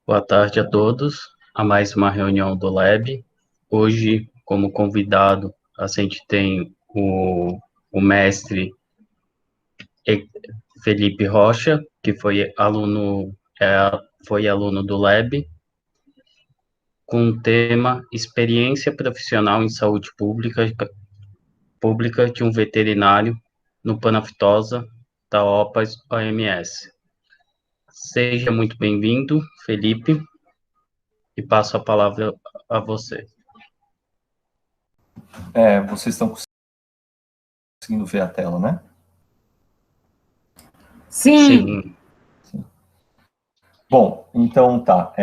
Boa tarde a todos, a mais uma reunião do Lab. Hoje, como convidado, a gente tem o mestre Felipe Rocha, que foi aluno do Lab, com o tema Experiência Profissional em Saúde Pública de um Veterinário no Panaftosa da OPAS-OMS. Seja muito bem-vindo, Felipe, e passo a palavra a você. Vocês estão conseguindo ver a tela, né? Sim. Bom, então tá.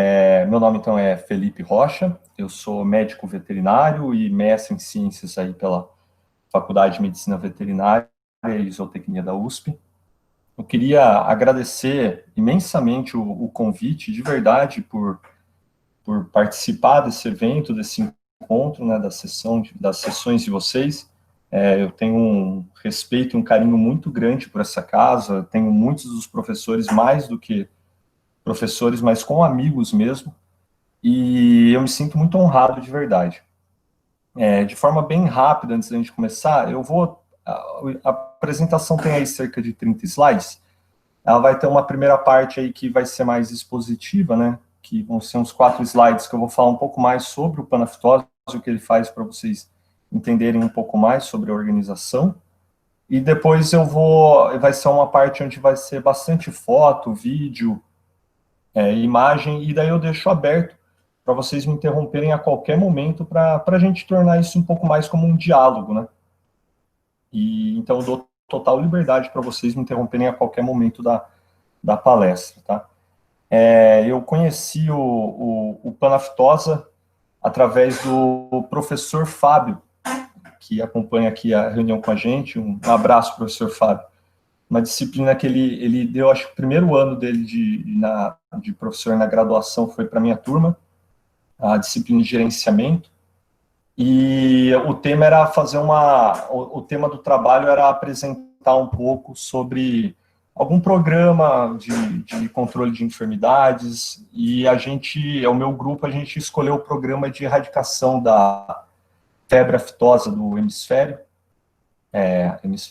Meu nome então é Felipe Rocha, eu sou médico veterinário e mestre em ciências aí pela Faculdade de Medicina Veterinária e Zootecnia da USP. Eu queria agradecer imensamente o convite, de verdade, por participar desse evento, desse encontro, né, das sessões de vocês. Eu tenho um respeito e um carinho muito grande por essa casa, tenho muitos dos professores, mais do que professores, mas com amigos mesmo, e eu me sinto muito honrado de verdade. De forma bem rápida, antes da gente começar, a apresentação tem aí cerca de 30 slides, ela vai ter uma primeira parte aí que vai ser mais expositiva, né, que vão ser uns 4 slides que eu vou falar um pouco mais sobre o Panaftosa, o que ele faz para vocês entenderem um pouco mais sobre a organização, e depois vai ser uma parte onde vai ser bastante foto, vídeo, imagem, e daí eu deixo aberto para vocês me interromperem a qualquer momento para a gente tornar isso um pouco mais como um diálogo, né? E então eu dou total liberdade para vocês me interromperem a qualquer momento da palestra, tá? Eu conheci o Panaftosa através do professor Fábio, que acompanha aqui a reunião com a gente. Um abraço, professor Fábio. Uma disciplina que ele deu, acho que o primeiro ano dele de professor na graduação foi para a minha turma, a disciplina de gerenciamento, e o tema era o tema do trabalho era apresentar um pouco sobre algum programa de controle de enfermidades, e o meu grupo, a gente escolheu o programa de erradicação da febre aftosa do hemisfério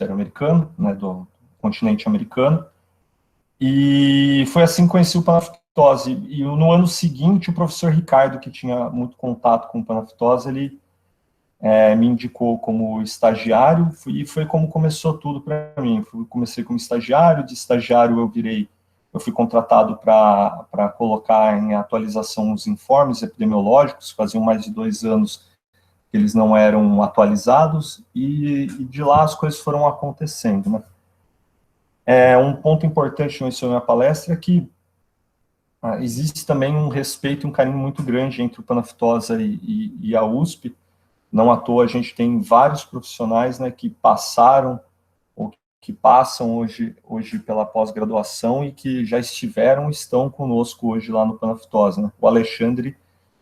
americano, né, do continente americano, e foi assim que conheci o Panaftosa. E no ano seguinte, o professor Ricardo, que tinha muito contato com o Panaftosa, ele me indicou como estagiário, e foi como começou tudo para mim. Comecei como estagiário, de estagiário eu fui contratado para colocar em atualização os informes epidemiológicos, faziam mais de 2 anos que eles não eram atualizados, e de lá as coisas foram acontecendo, né? Um ponto importante nessa minha palestra é que existe também um respeito e um carinho muito grande entre o Panaftosa e a USP. Não à toa a gente tem vários profissionais, né, que passaram ou que passam hoje pela pós-graduação e que já estão conosco hoje lá no Panaftosa, né? O Alexandre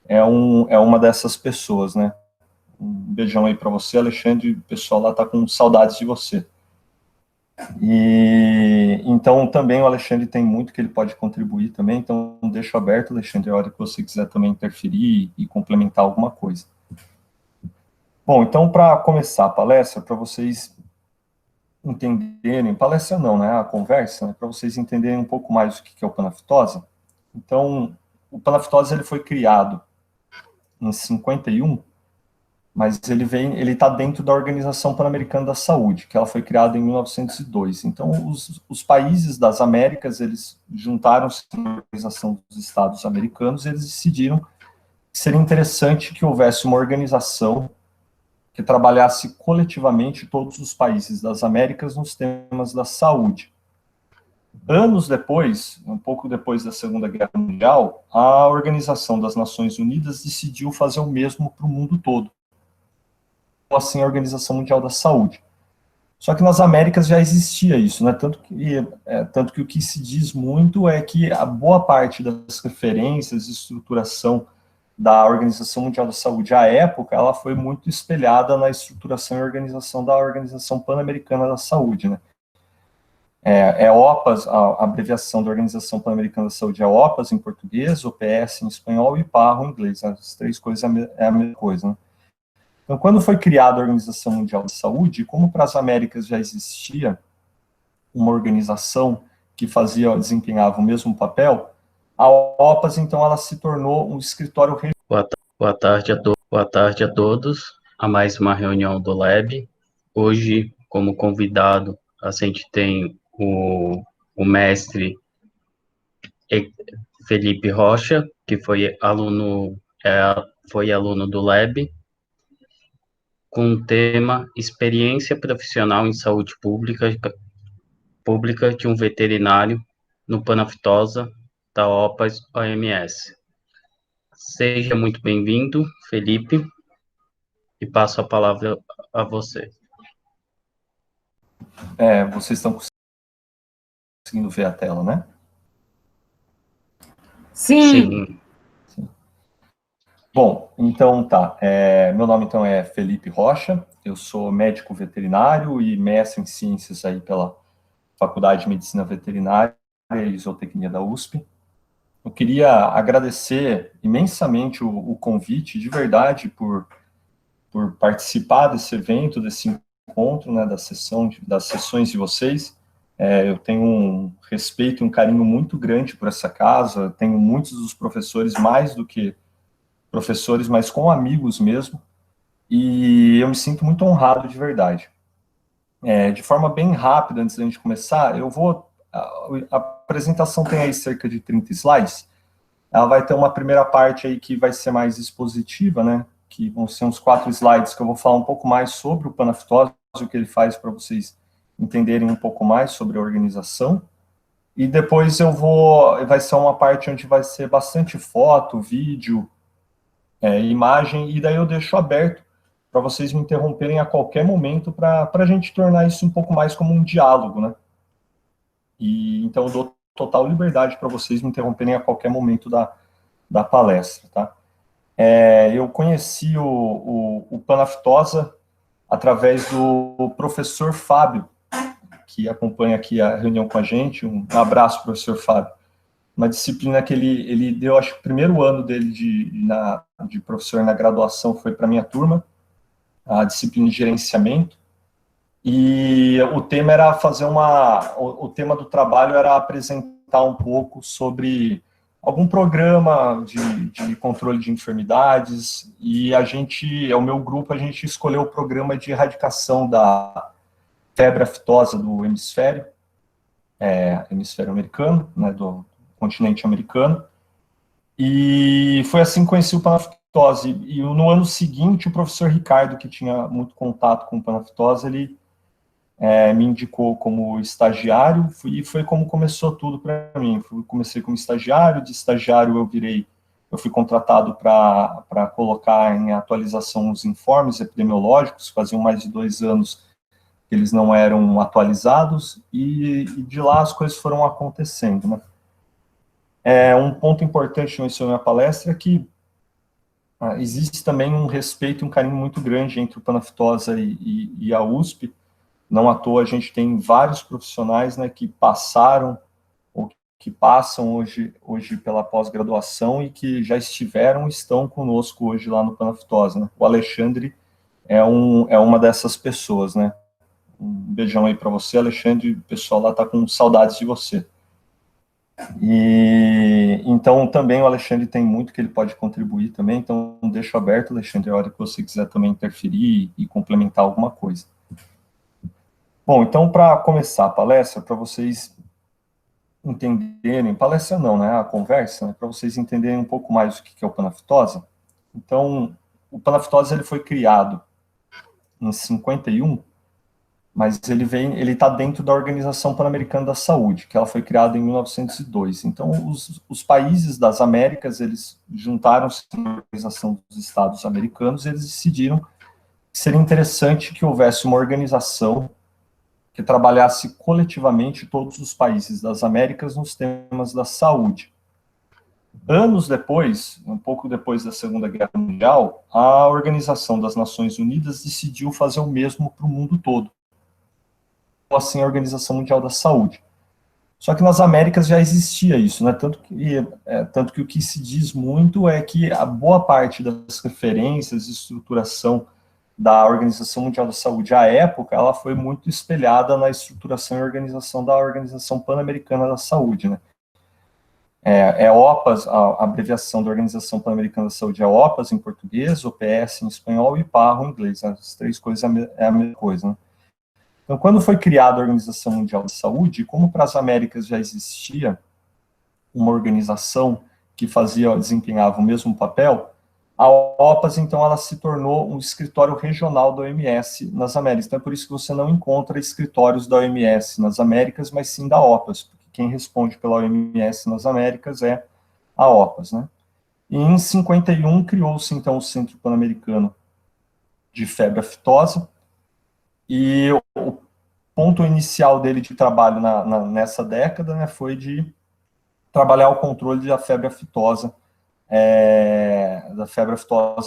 é uma dessas pessoas, né? Um beijão aí para você, Alexandre, o pessoal lá está com saudades de você. E então também o Alexandre tem muito que ele pode contribuir também, então deixo aberto, Alexandre, a hora que você quiser também interferir e complementar alguma coisa. Bom, então para começar a palestra, para vocês entenderem, palestra não, né, a conversa, né, para vocês entenderem um pouco mais o que é o Panaftosa. Então, o Panaftosa ele foi criado em 51, mas ele está dentro da Organização Pan-Americana da Saúde, que ela foi criada em 1902. Então, os países das Américas, eles juntaram-se na Organização dos Estados Americanos, e eles decidiram que seria interessante que houvesse uma organização que trabalhasse coletivamente todos os países das Américas nos temas da saúde. Anos depois, um pouco depois da Segunda Guerra Mundial, a Organização das Nações Unidas decidiu fazer o mesmo para o mundo todo, assim a Organização Mundial da Saúde. Só que nas Américas já existia isso, né? Tanto que o que se diz muito é que a boa parte das referências e estruturação da Organização Mundial da Saúde à época, ela foi muito espelhada na estruturação e organização da Organização Pan-Americana da Saúde, né? OPAS, a abreviação da Organização Pan-Americana da Saúde é OPAS em português, OPS em espanhol e PAHO em inglês. As três coisas é a mesma coisa, né? Então, quando foi criada a Organização Mundial da Saúde, como para as Américas já existia uma organização que desempenhava o mesmo papel, a OPAS, então, ela se tornou um escritório regional. Boa tarde a todos. A mais uma reunião do Lab. Hoje, como convidado, a gente tem o mestre Felipe Rocha, que foi aluno do Lab, com o tema Experiência Profissional em Saúde Pública de um Veterinário no Panaftosa da OPAS-OMS. Seja muito bem-vindo, Felipe, e passo a palavra a você. Vocês estão conseguindo ver a tela, né? Sim. Bom, então tá. Meu nome então é Felipe Rocha, eu sou médico veterinário e mestre em ciências aí pela Faculdade de Medicina Veterinária e Zootecnia da USP. Eu queria agradecer imensamente o convite, de verdade, por participar desse evento, desse encontro, né, das sessões de vocês. Eu tenho um respeito e um carinho muito grande por essa casa, tenho muitos dos professores, mais do que professores, mas com amigos mesmo, e eu me sinto muito honrado de verdade. De forma bem rápida, antes da gente começar, a apresentação tem aí cerca de 30 slides, ela vai ter uma primeira parte aí que vai ser mais expositiva, né, que vão ser uns 4 slides que eu vou falar um pouco mais sobre o Panaftosa, o que ele faz para vocês entenderem um pouco mais sobre a organização, e depois vai ser uma parte onde vai ser bastante foto, vídeo, imagem, e daí eu deixo aberto para vocês me interromperem a qualquer momento para a gente tornar isso um pouco mais como um diálogo, né? E então eu dou total liberdade para vocês me interromperem a qualquer momento da palestra, tá? Eu conheci o Panaftosa através do professor Fábio, que acompanha aqui a reunião com a gente. Um abraço, professor Fábio. Uma disciplina que ele deu, acho que o primeiro ano dele de professor na graduação foi para a minha turma, a disciplina de gerenciamento, e o tema era o tema do trabalho era apresentar um pouco sobre algum programa de controle de enfermidades, e o meu grupo, a gente escolheu o programa de erradicação da febre aftosa do hemisfério americano, né, do continente americano, e foi assim que conheci o Panaftosa. E no ano seguinte, o professor Ricardo, que tinha muito contato com o Panaftosa, ele me indicou como estagiário, e foi como começou tudo para mim. Comecei como estagiário, de estagiário eu fui contratado para colocar em atualização os informes epidemiológicos, faziam mais de 2 anos que eles não eram atualizados, e de lá as coisas foram acontecendo, né? Um ponto importante nessa minha palestra é que existe também um respeito e um carinho muito grande entre o Panaftosa e a USP. Não à toa a gente tem vários profissionais, né, que passaram ou que passam hoje pela pós-graduação e que já estiveram e estão conosco hoje lá no Panaftosa, né? O Alexandre é uma dessas pessoas, né? Um beijão aí para você, Alexandre. O pessoal lá está com saudades de você. E então também o Alexandre tem muito que ele pode contribuir também, então deixo aberto, Alexandre, a hora que você quiser também interferir e complementar alguma coisa. Bom, então para começar a palestra, para vocês entenderem, palestra não, né, a conversa, né, para vocês entenderem um pouco mais o que é o Panaftosa. Então, o Panaftosa ele foi criado em 51, mas ele está dentro da Organização Pan-Americana da Saúde, que ela foi criada em 1902. Então, os países das Américas, eles juntaram-se na Organização dos Estados Americanos, e eles decidiram que seria interessante que houvesse uma organização que trabalhasse coletivamente todos os países das Américas nos temas da saúde. Anos depois, um pouco depois da Segunda Guerra Mundial, a Organização das Nações Unidas decidiu fazer o mesmo para o mundo todo. assim a Organização Mundial da Saúde. Só que nas Américas já existia isso, né? Tanto que o que se diz muito é que a boa parte das referências e estruturação da Organização Mundial da Saúde à época, ela foi muito espelhada na estruturação e organização da Organização Pan-Americana da Saúde, né? OPAS, a abreviação da Organização Pan-Americana da Saúde é OPAS em português, OPS em espanhol e PAHO em inglês. As três coisas é a mesma coisa, né? Então, quando foi criada a Organização Mundial da Saúde, como para as Américas já existia uma organização que desempenhava o mesmo papel, a OPAS, então, ela se tornou um escritório regional da OMS nas Américas. Então, é por isso que você não encontra escritórios da OMS nas Américas, mas sim da OPAS, porque quem responde pela OMS nas Américas é a OPAS, né? E em 51 criou-se, então, o Centro Pan-Americano de Febre Aftosa, e o ponto inicial dele de trabalho nessa década, né, foi de trabalhar o controle da febre aftosa,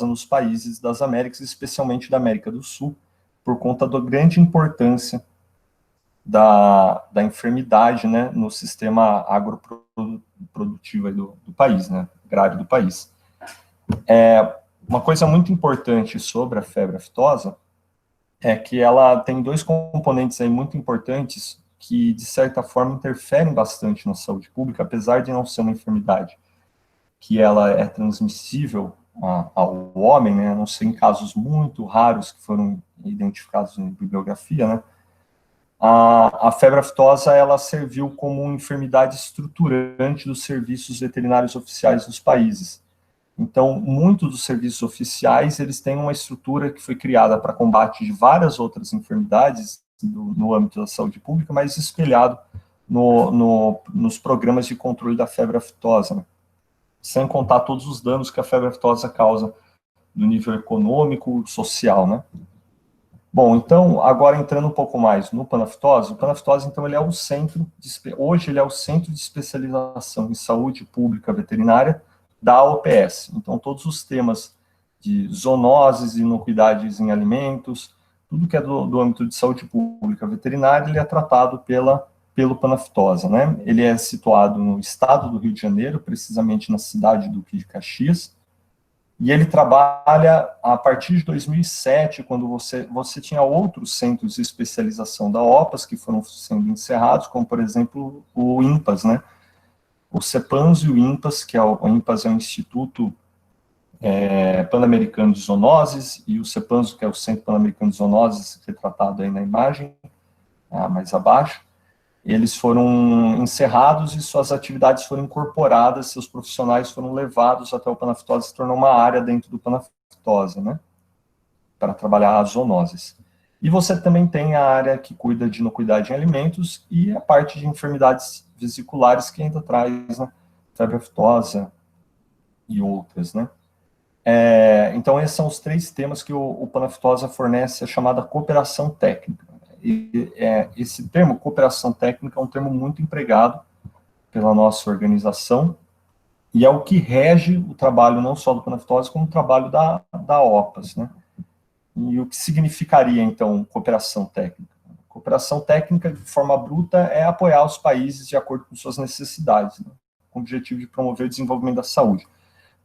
nos países das Américas, especialmente da América do Sul, por conta da grande importância da enfermidade, né, no sistema agroprodutivo do país, né, agrário do país. Uma coisa muito importante sobre a febre aftosa é que ela tem dois componentes aí muito importantes que, de certa forma, interferem bastante na saúde pública, apesar de não ser uma enfermidade que ela é transmissível ao homem, né, a não ser em casos muito raros que foram identificados em bibliografia, né, a febre aftosa, ela serviu como uma enfermidade estruturante dos serviços veterinários oficiais dos países. Então, muitos dos serviços oficiais, eles têm uma estrutura que foi criada para combate de várias outras enfermidades no âmbito da saúde pública, mas espelhado nos programas de controle da febre aftosa, né? Sem contar todos os danos que a febre aftosa causa no nível econômico, social, né? Bom, então, agora entrando um pouco mais no Panaftose, o Panaftose, então, ele é o hoje ele é o Centro de Especialização em Saúde Pública Veterinária da OPS. Então, todos os temas de zoonoses, inocuidades em alimentos, tudo que é do âmbito de saúde pública veterinária, ele é tratado pelo Panaftose, né? Ele é situado no estado do Rio de Janeiro, precisamente na cidade do Duque de Caxias, e ele trabalha a partir de 2007, quando você tinha outros centros de especialização da OPAS que foram sendo encerrados, como, por exemplo, o INPAS, né? O CEPANS e o INPAS, o INPAS é o Instituto Pan-Americano de Zoonoses, e o CEPANS, que é o Centro Pan-Americano de Zoonoses, retratado aí na imagem, mais abaixo, eles foram encerrados e suas atividades foram incorporadas, seus profissionais foram levados até o Panaftose, se tornou uma área dentro do Panaftose, né, para trabalhar as zoonoses. E você também tem a área que cuida de inocuidade em alimentos e a parte de enfermidades vesiculares que ainda traz, né, febre aftosa e outras, né. Então, esses são os três temas que o Panaftosa fornece, a chamada cooperação técnica. Esse termo, cooperação técnica, é um termo muito empregado pela nossa organização, e é o que rege o trabalho não só do Panaftose, como o trabalho da OPAS, né? E o que significaria, então, cooperação técnica? Cooperação técnica, de forma bruta, é apoiar os países de acordo com suas necessidades, né, com o objetivo de promover o desenvolvimento da saúde.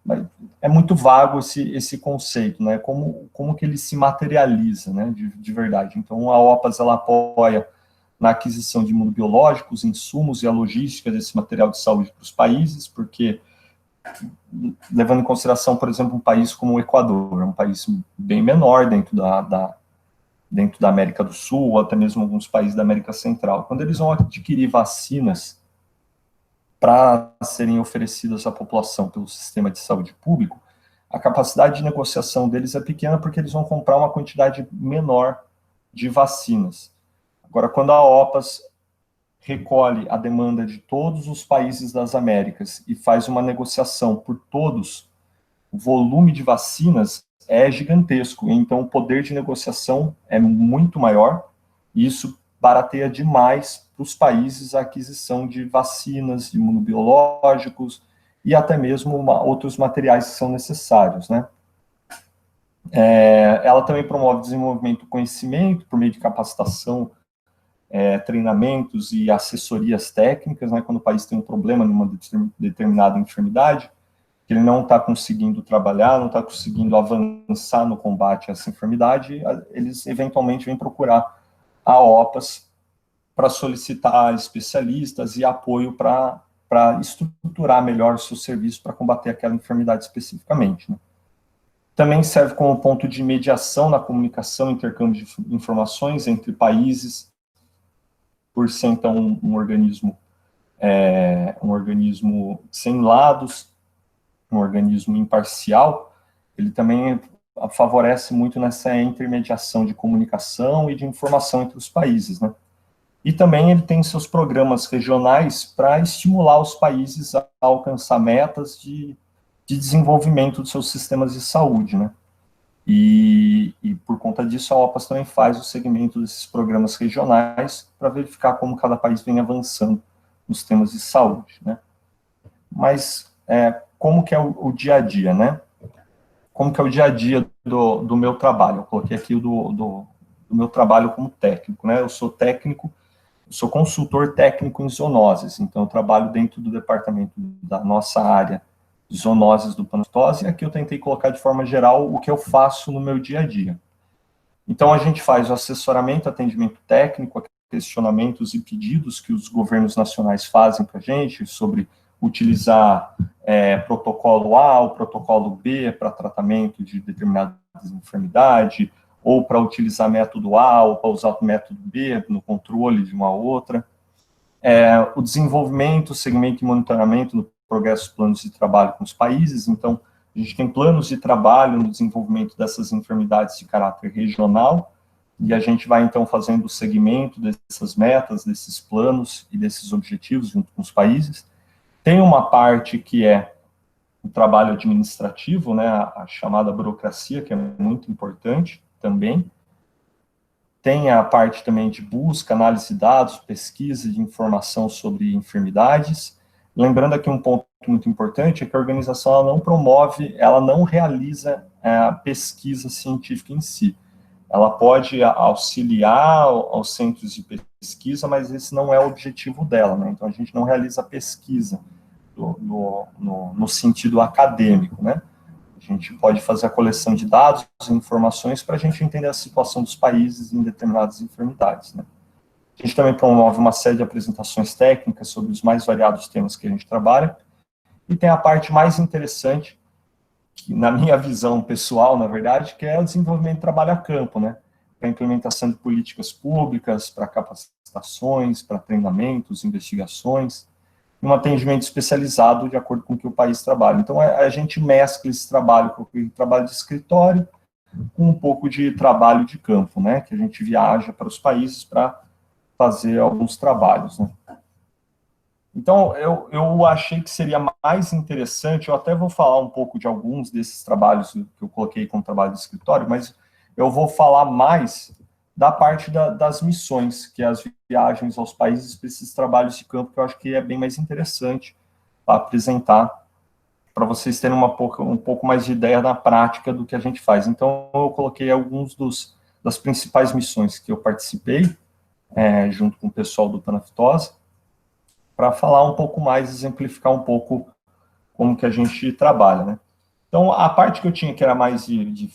Mas é muito vago esse conceito, né? Como que ele se materializa, né? De verdade. Então, a OPAS, ela apoia na aquisição de imunobiológicos, insumos e a logística desse material de saúde para os países, porque, levando em consideração, por exemplo, um país como o Equador, é um país bem menor dentro da América do Sul, ou até mesmo alguns países da América Central. Quando eles vão adquirir vacinas para serem oferecidas à população pelo sistema de saúde público, a capacidade de negociação deles é pequena porque eles vão comprar uma quantidade menor de vacinas. Agora, quando a OPAS recolhe a demanda de todos os países das Américas e faz uma negociação por todos, o volume de vacinas é gigantesco, então o poder de negociação é muito maior, e isso barateia demais para os países a aquisição de vacinas, imunobiológicos e até mesmo outros materiais que são necessários, né? Ela também promove o desenvolvimento do conhecimento por meio de capacitação treinamentos e assessorias técnicas, né, quando o país tem um problema numa determinada enfermidade, que ele não está conseguindo trabalhar, não está conseguindo avançar no combate a essa enfermidade, eles eventualmente vêm procurar a OPAS para solicitar especialistas e apoio para estruturar melhor o seu serviço para combater aquela enfermidade especificamente, né? Também serve como ponto de mediação na comunicação e intercâmbio de informações entre países, por ser, então, um organismo sem lados, um organismo imparcial. Ele também favorece muito nessa intermediação de comunicação e de informação entre os países, né? E também ele tem seus programas regionais para estimular os países a alcançar metas de desenvolvimento dos seus sistemas de saúde, né? E por conta disso, a OPAS também faz o segmento desses programas regionais para verificar como cada país vem avançando nos temas de saúde, né? Mas como que é o dia a dia, né? Como que é o dia a dia do meu trabalho? Eu coloquei aqui do meu trabalho como técnico, né? Eu sou consultor técnico em zoonoses, então eu trabalho dentro do departamento da nossa área de zoonoses do Panaftose, e aqui eu tentei colocar de forma geral o que eu faço no meu dia a dia. Então a gente faz o assessoramento, atendimento técnico, questionamentos e pedidos que os governos nacionais fazem para a gente sobre utilizar protocolo A ou protocolo B para tratamento de determinada enfermidade, ou para utilizar método A, ou para usar o método B no controle de uma outra. O desenvolvimento, segmento e monitoramento do progresso dos planos de trabalho com os países. Então, a gente tem planos de trabalho no desenvolvimento dessas enfermidades de caráter regional, e a gente vai, então, fazendo o segmento dessas metas, desses planos e desses objetivos junto com os países. Tem uma parte que é o trabalho administrativo, né, a chamada burocracia, que é muito importante também. Tem a parte também de busca, análise de dados, pesquisa de informação sobre enfermidades. Lembrando aqui um ponto muito importante, é que a organização ela não promove, ela não realiza a pesquisa científica em si. Ela pode auxiliar aos centros de pesquisa, mas esse não é o objetivo dela, né? Então, a gente não realiza pesquisa no sentido acadêmico, né? A gente pode fazer a coleção de dados e informações para a gente entender a situação dos países em determinadas enfermidades, né? A gente também promove uma série de apresentações técnicas sobre os mais variados temas que a gente trabalha. E tem a parte mais interessante, que, na minha visão pessoal, na verdade, que é o desenvolvimento de trabalho a campo, né? Para a implementação de políticas públicas, para capacitações, para treinamentos, investigações, um atendimento especializado de acordo com o que o país trabalha. Então, a gente mescla esse trabalho com o trabalho de escritório com um pouco de trabalho de campo, né? Que a gente viaja para os países para fazer alguns trabalhos, né? Então, eu achei que seria mais interessante, eu até vou falar um pouco de alguns desses trabalhos que eu coloquei como trabalho de escritório, mas eu vou falar mais da parte das missões, que é as viagens aos países para esses trabalhos de campo, que eu acho que é bem mais interessante para apresentar, para vocês terem um pouco mais de ideia da prática do que a gente faz. Então, eu coloquei alguns das principais missões que eu participei, junto com o pessoal do Panaftose, para falar um pouco mais, exemplificar um pouco como que a gente trabalha, né? Então, a parte que eu tinha, que era mais de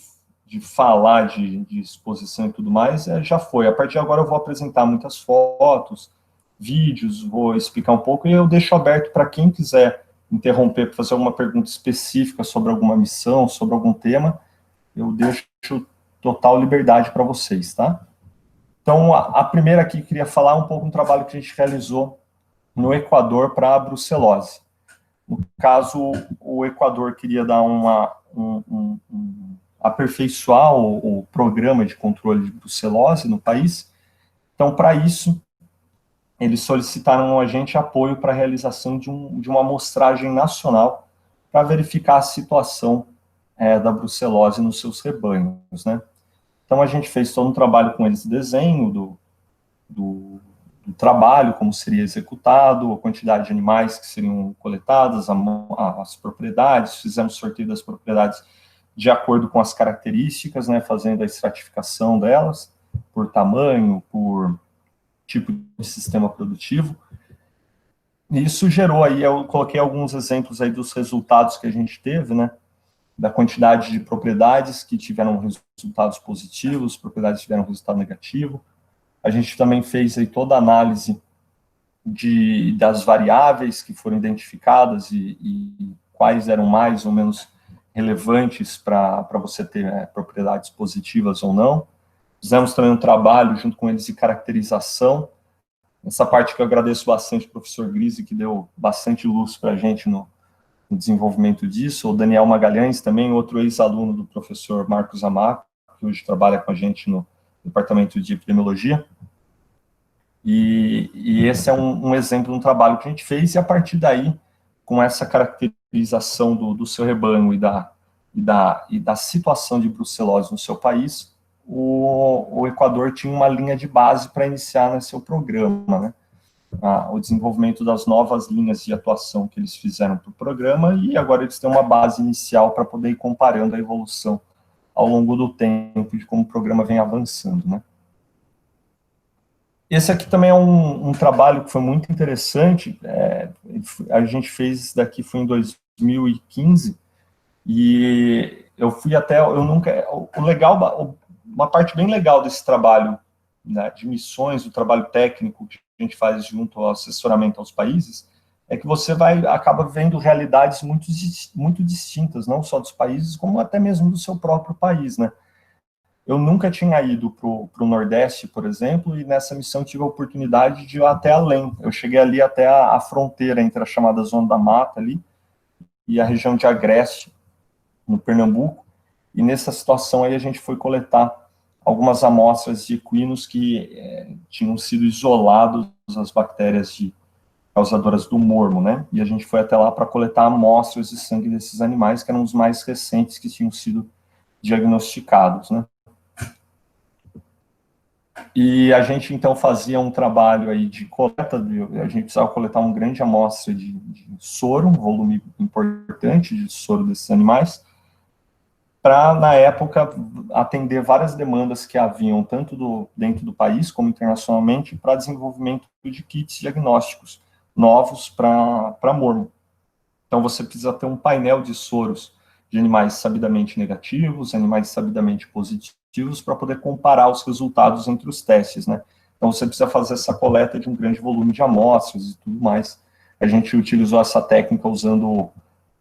falar, de exposição e tudo mais, já foi. A partir de agora eu vou apresentar muitas fotos, vídeos, vou explicar um pouco, e eu deixo aberto para quem quiser interromper, para fazer alguma pergunta específica sobre alguma missão, sobre algum tema, eu deixo total liberdade para vocês, tá? Então, a primeira aqui, queria falar um pouco do trabalho que a gente realizou no Equador para a brucelose. No caso, o Equador queria dar aperfeiçoar o programa de controle de brucelose no país. Então, para isso, eles solicitaram a gente apoio para a realização de uma amostragem nacional para verificar a situação da brucelose nos seus rebanhos, né? Então, a gente fez todo um trabalho com eles de desenho do trabalho, como seria executado, a quantidade de animais que seriam coletadas, as propriedades, fizemos sorteio das propriedades de acordo com as características, né, fazendo a estratificação delas, por tamanho, por tipo de sistema produtivo. E isso gerou aí, eu coloquei alguns exemplos aí dos resultados que a gente teve, né? Da quantidade de propriedades que tiveram resultados positivos, propriedades que tiveram resultado negativo. A gente também fez aí toda a análise das variáveis que foram identificadas e quais eram mais ou menos relevantes para você ter propriedades positivas ou não. Fizemos também um trabalho junto com eles de caracterização. Essa parte que eu agradeço bastante ao professor Grise, que deu bastante luz para a gente no desenvolvimento disso. O Daniel Magalhães, também outro ex-aluno do professor Marcos Amaco, que hoje trabalha com a gente no departamento de epidemiologia. E esse é um exemplo de um trabalho que a gente fez, e a partir daí, com essa caracterização do seu rebanho e da situação de brucelose no seu país, o Equador tinha uma linha de base para iniciar no seu programa, né? O desenvolvimento das novas linhas de atuação que eles fizeram para o programa, e agora eles têm uma base inicial para poder ir comparando a evolução ao longo do tempo, de como o programa vem avançando, né? Esse aqui também é um trabalho que foi muito interessante, a gente fez isso daqui, foi em 2015, e eu fui até, uma parte bem legal desse trabalho, né, de missões, do trabalho técnico que a gente faz junto ao assessoramento aos países, é que você acaba vendo realidades muito distintas, não só dos países, como até mesmo do seu próprio país, né? Eu nunca tinha ido para o Nordeste, por exemplo, e nessa missão tive a oportunidade de ir até além. Eu cheguei ali até a fronteira entre a chamada Zona da Mata ali e a região de Agreste, no Pernambuco, e nessa situação aí a gente foi coletar algumas amostras de equinos que tinham sido isolados das bactérias causadoras do mormo, né? E a gente foi até lá para coletar amostras de sangue desses animais, que eram os mais recentes que tinham sido diagnosticados, né? E a gente, então, fazia um trabalho aí de coleta, a gente precisava coletar uma grande amostra de soro, um volume importante de soro desses animais, para, na época, atender várias demandas que haviam, tanto dentro do país como internacionalmente, para desenvolvimento de kits diagnósticos novos para mormo. Então, você precisa ter um painel de soros de animais sabidamente negativos, animais sabidamente positivos, para poder comparar os resultados entre os testes, né? Então, você precisa fazer essa coleta de um grande volume de amostras e tudo mais. A gente utilizou essa técnica usando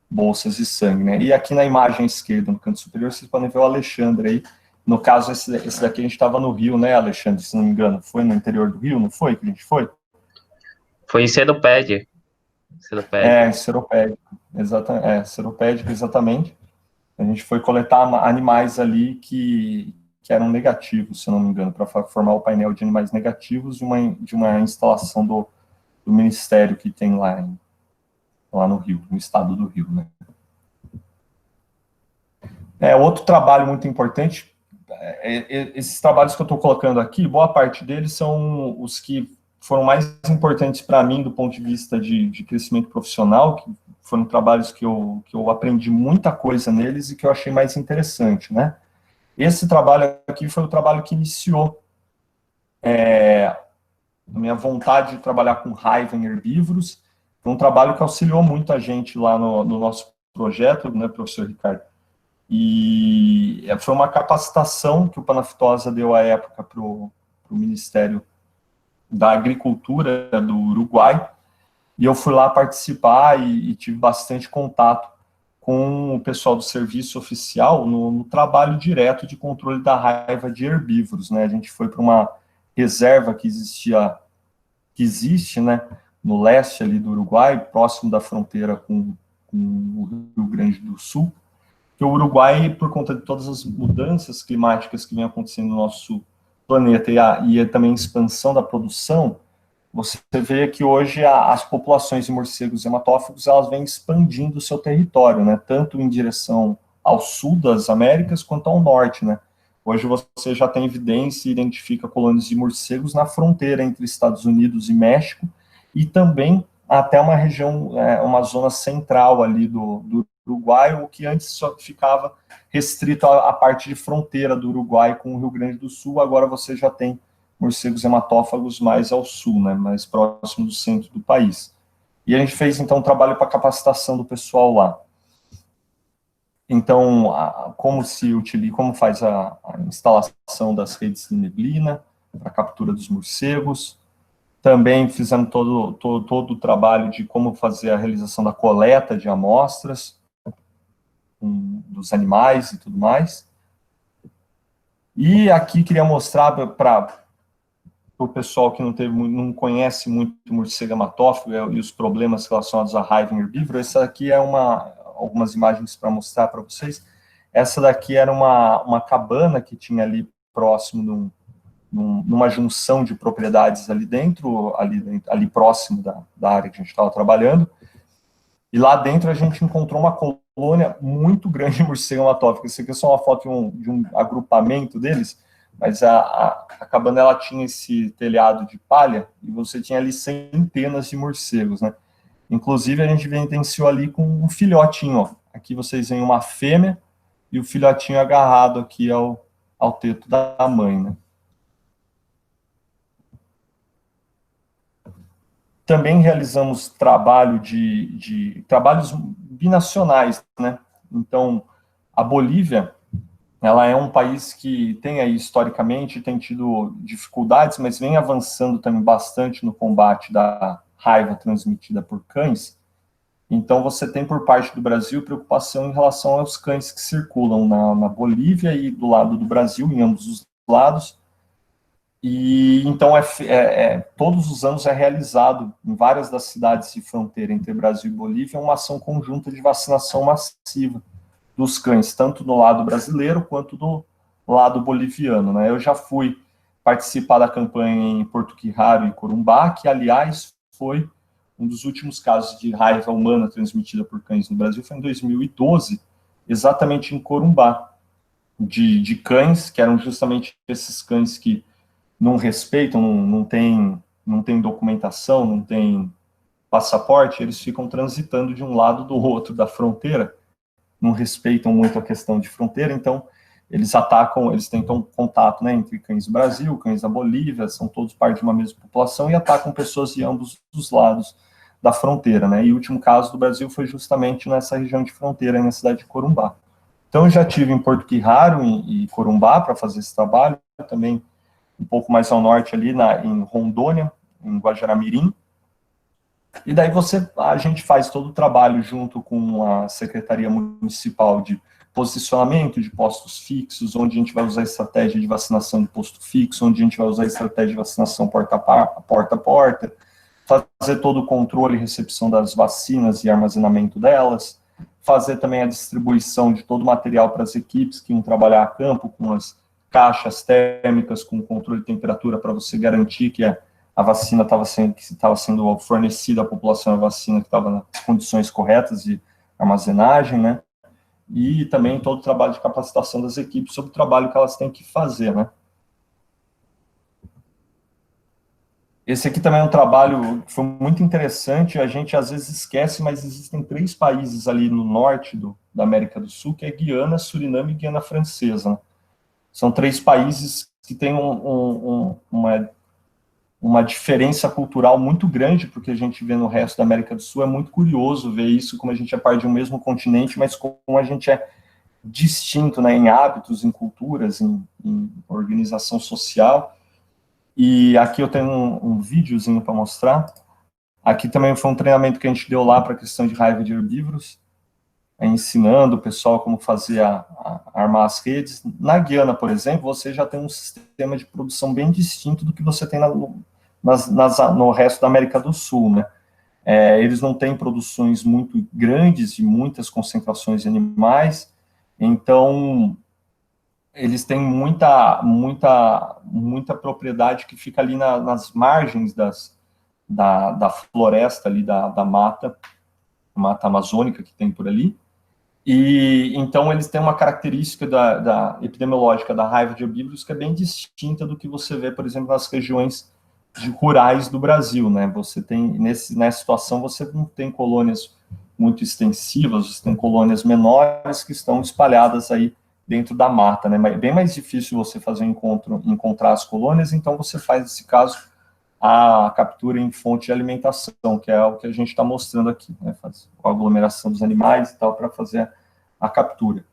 bolsas de sangue, né? E aqui na imagem esquerda, no canto superior, vocês podem ver o Alexandre aí. No caso, esse daqui a gente estava no Rio, né, Alexandre? Se não me engano, foi no interior do Rio, não foi que a gente foi? Foi em Sedopédia. Seropédico, exatamente. Seropédico, exatamente. A gente foi coletar animais ali que eram negativos, se eu não me engano, para formar o painel de animais negativos de uma instalação do Ministério que tem lá no Rio, no estado do Rio, né? Outro trabalho muito importante, esses trabalhos que eu estou colocando aqui, boa parte deles são os que foram mais importantes para mim do ponto de vista de crescimento profissional, que foram trabalhos que eu aprendi muita coisa neles e que eu achei mais interessante, né? Esse trabalho aqui foi o trabalho que iniciou a minha vontade de trabalhar com raiva em herbívoros. Foi um trabalho que auxiliou muito a gente lá no nosso projeto, né, professor Ricardo? E foi uma capacitação que o Panaftosa deu à época para o Ministério da Agricultura do Uruguai, e eu fui lá participar e tive bastante contato com o pessoal do serviço oficial no trabalho direto de controle da raiva de herbívoros, né? A gente foi para uma reserva que existe, né, no leste ali do Uruguai, próximo da fronteira com o Rio Grande do Sul, que o Uruguai, por conta de todas as mudanças climáticas que vem acontecendo no nosso planeta e também a expansão da produção, você vê que hoje as populações de morcegos hematófagos, elas vêm expandindo o seu território, né, tanto em direção ao sul das Américas quanto ao norte, né. Hoje você já tem evidência e identifica colônias de morcegos na fronteira entre Estados Unidos e México, e também até uma região, uma zona central ali do Uruguai, o que antes só ficava restrito à parte de fronteira do Uruguai com o Rio Grande do Sul, agora você já tem morcegos hematófagos mais ao sul, né, mais próximo do centro do país. E a gente fez, então, um trabalho para capacitação do pessoal lá. Então, como faz a instalação das redes de neblina para a captura dos morcegos. Também fizemos todo o trabalho de como fazer a realização da coleta de amostras dos animais e tudo mais. E aqui queria mostrar para o pessoal que não conhece muito o morcego hematófago e os problemas relacionados à raiva em herbívoro. Essa aqui é algumas imagens para mostrar para vocês. Essa daqui era uma cabana que tinha ali próximo, numa junção de propriedades ali dentro, ali próximo da área que a gente estava trabalhando. E lá dentro a gente encontrou uma colônia muito grande de morcego hematófago. Isso aqui é só uma foto de um agrupamento deles, mas a cabana ela tinha esse telhado de palha e você tinha ali centenas de morcegos, né? Inclusive a gente evidenciou ali com um filhotinho, ó. Aqui vocês veem uma fêmea e o filhotinho agarrado aqui ao teto da mãe, né? Também realizamos trabalhos binacionais, né? Então, a Bolívia, ela é um país que tem aí, historicamente, tem tido dificuldades, mas vem avançando também bastante no combate da raiva transmitida por cães. Então, você tem, por parte do Brasil, preocupação em relação aos cães que circulam na Bolívia e do lado do Brasil, em ambos os lados. E então, todos os anos é realizado, em várias das cidades de fronteira entre Brasil e Bolívia, uma ação conjunta de vacinação massiva dos cães, tanto do lado brasileiro quanto do lado boliviano, né? Eu já fui participar da campanha em Porto Quirraro e Corumbá, que, aliás, foi um dos últimos casos de raiva humana transmitida por cães no Brasil, foi em 2012, exatamente em Corumbá, de cães, que eram justamente esses cães que não respeitam, não tem documentação, não tem passaporte, eles ficam transitando de um lado do outro da fronteira, não respeitam muito a questão de fronteira, então eles tentam contato, né, entre cães do Brasil, cães da Bolívia, são todos parte de uma mesma população e atacam pessoas de ambos os lados da fronteira, né, e o último caso do Brasil foi justamente nessa região de fronteira, na cidade de Corumbá. Então eu já estive em Porto Quirraro e Corumbá para fazer esse trabalho, também um pouco mais ao norte ali em Rondônia, em Guajará-Mirim. E daí a gente faz todo o trabalho junto com a Secretaria Municipal de posicionamento de postos fixos, onde a gente vai usar a estratégia de vacinação de posto fixo, onde a gente vai usar a estratégia de vacinação porta a porta, fazer todo o controle e recepção das vacinas e armazenamento delas, fazer também a distribuição de todo o material para as equipes que iam trabalhar a campo, com as caixas térmicas, com controle de temperatura, para você garantir que a vacina estava sendo fornecida à população, a vacina que estava nas condições corretas de armazenagem, né? E também todo o trabalho de capacitação das equipes sobre o trabalho que elas têm que fazer, né? Esse aqui também é um trabalho que foi muito interessante, a gente às vezes esquece, mas existem 3 países ali no norte da América do Sul, que é Guiana, Suriname e Guiana Francesa, né? São 3 países que têm uma diferença cultural muito grande, porque a gente vê no resto da América do Sul. É muito curioso ver isso, como a gente é parte de um mesmo continente, mas como a gente é distinto, né, em hábitos, em culturas, em organização social. E aqui eu tenho um videozinho para mostrar. Aqui também foi um treinamento que a gente deu lá para a questão de raiva de herbívoros, ensinando o pessoal como fazer armar as redes. Na Guiana, por exemplo, você já tem um sistema de produção bem distinto do que você tem no resto da América do Sul, né? Eles não têm produções muito grandes, de muitas concentrações de animais, então eles têm muita propriedade que fica ali nas margens da floresta, ali da mata amazônica que tem por ali. E então eles têm uma característica da epidemiológica da raiva de herbívoros que é bem distinta do que você vê, por exemplo, nas regiões rurais do Brasil, né? Você tem, nessa situação, você não tem colônias muito extensivas, você tem colônias menores que estão espalhadas aí dentro da mata, né? É bem mais difícil você fazer encontrar as colônias, então você faz, nesse caso, a captura em fonte de alimentação, que é o que a gente está mostrando aqui, né? Faz a aglomeração dos animais e tal, para fazer a captura.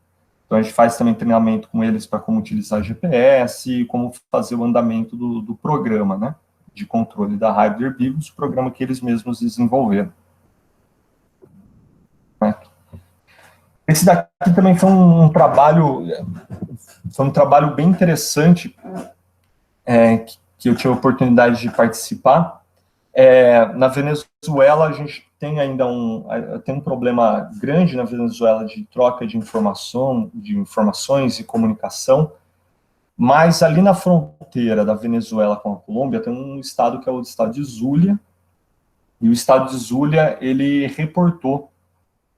Então, a gente faz também treinamento com eles para como utilizar GPS e como fazer o andamento do programa, né? De controle da raiva de herbívoros, programa que eles mesmos desenvolveram. Né? Esse daqui também foi um trabalho bem interessante, que eu tive a oportunidade de participar. Na Venezuela, a gente tem ainda um problema grande na Venezuela de troca de informações e comunicação, mas ali na fronteira da Venezuela com a Colômbia tem um estado que é o estado de Zulia, e o estado de Zulia, ele reportou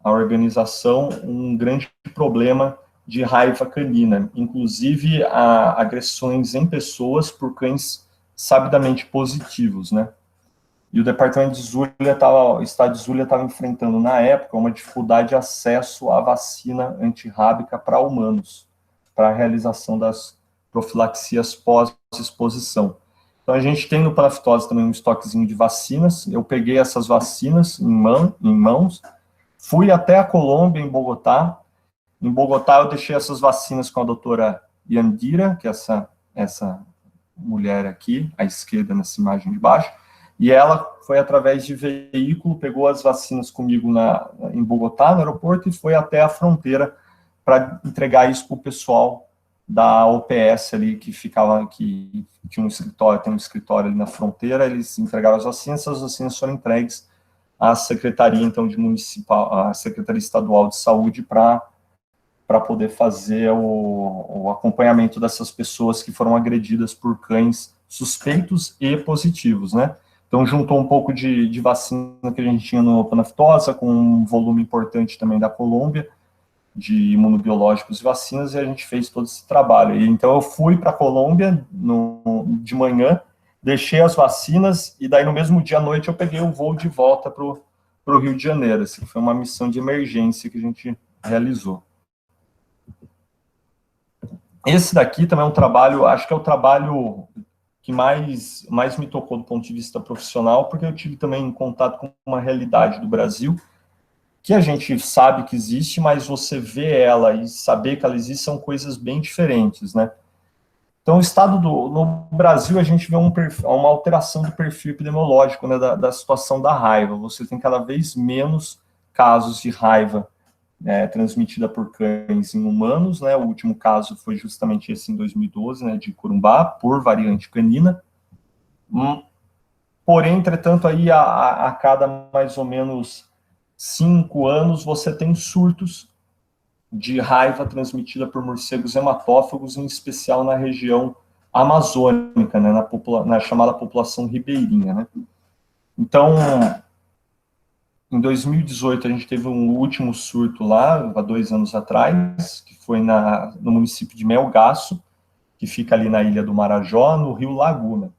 à organização um grande problema de raiva canina, inclusive agressões em pessoas por cães sabidamente positivos, né? E o departamento de Zulia o estado de Zulia estava enfrentando, na época, uma dificuldade de acesso à vacina antirrábica para humanos, para a realização das profilaxias pós-exposição. Então, a gente tem no Panaftose também um estoquezinho de vacinas. Eu peguei essas vacinas em mãos, fui até a Colômbia, em Bogotá. Em Bogotá, eu deixei essas vacinas com a doutora Yandira, que é essa mulher aqui, à esquerda, nessa imagem de baixo, e ela foi através de veículo, pegou as vacinas comigo em Bogotá, no aeroporto, e foi até a fronteira para entregar isso para o pessoal da OPS ali, que tinha tem um escritório ali na fronteira. Eles entregaram as vacinas, essas vacinas foram entregues à Secretaria, então, à Secretaria Estadual de Saúde para poder fazer o acompanhamento dessas pessoas que foram agredidas por cães suspeitos e positivos, né? Então, juntou um pouco de vacina que a gente tinha no Panaftosa, com um volume importante também da Colômbia, de imunobiológicos e vacinas, e a gente fez todo esse trabalho. E, então, eu fui para a Colômbia de manhã, deixei as vacinas, e daí, no mesmo dia à noite, eu peguei o voo de volta para o Rio de Janeiro. Assim, foi uma missão de emergência que a gente realizou. Esse daqui também é um trabalho, acho que é o trabalho que mais me tocou do ponto de vista profissional, porque eu tive também contato com uma realidade do Brasil, que a gente sabe que existe, mas você vê ela e saber que ela existe são coisas bem diferentes, né? Então, no Brasil, a gente vê uma alteração do perfil epidemiológico, né, da situação da raiva. Você tem cada vez menos casos de raiva transmitida por cães em humanos, né? O último caso foi justamente esse em 2012, né, de Corumbá, por variante canina. Porém, entretanto, aí a cada mais ou menos 5 anos, você tem surtos de raiva transmitida por morcegos hematófagos, em especial na região amazônica, né, na chamada população ribeirinha, né? Então, em 2018, a gente teve um último surto lá, há 2 anos atrás, que foi no município de Melgaço, que fica ali na Ilha do Marajó, no Rio Laguna.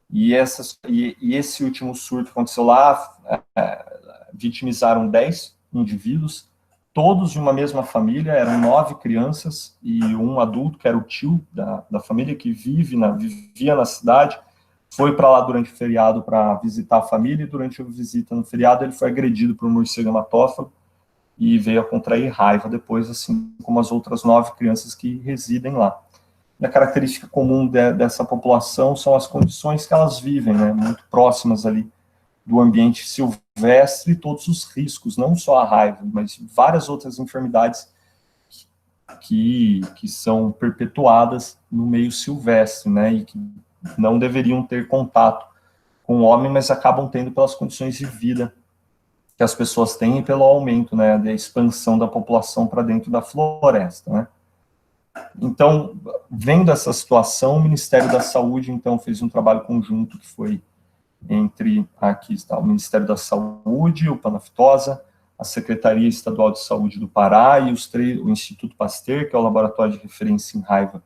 E esse último surto aconteceu lá, vitimizaram 10 indivíduos, todos de uma mesma família, eram 9 crianças e um adulto, que era o tio da família, que vivia na cidade, foi para lá durante o feriado para visitar a família, e durante a visita no feriado ele foi agredido por um morcego hematófago e veio a contrair raiva depois, assim como as outras 9 crianças que residem lá. E a característica comum dessa população são as condições que elas vivem, né, muito próximas ali do ambiente silvestre, e todos os riscos, não só a raiva, mas várias outras enfermidades que são perpetuadas no meio silvestre, né, e que não deveriam ter contato com o homem, mas acabam tendo pelas condições de vida que as pessoas têm e pelo aumento, né, da expansão da população para dentro da floresta, né. Então, vendo essa situação, o Ministério da Saúde, então, fez um trabalho conjunto que foi entre, aqui está, o Ministério da Saúde, o Panaftosa, a Secretaria Estadual de Saúde do Pará e o Instituto Pasteur, que é o laboratório de referência em raiva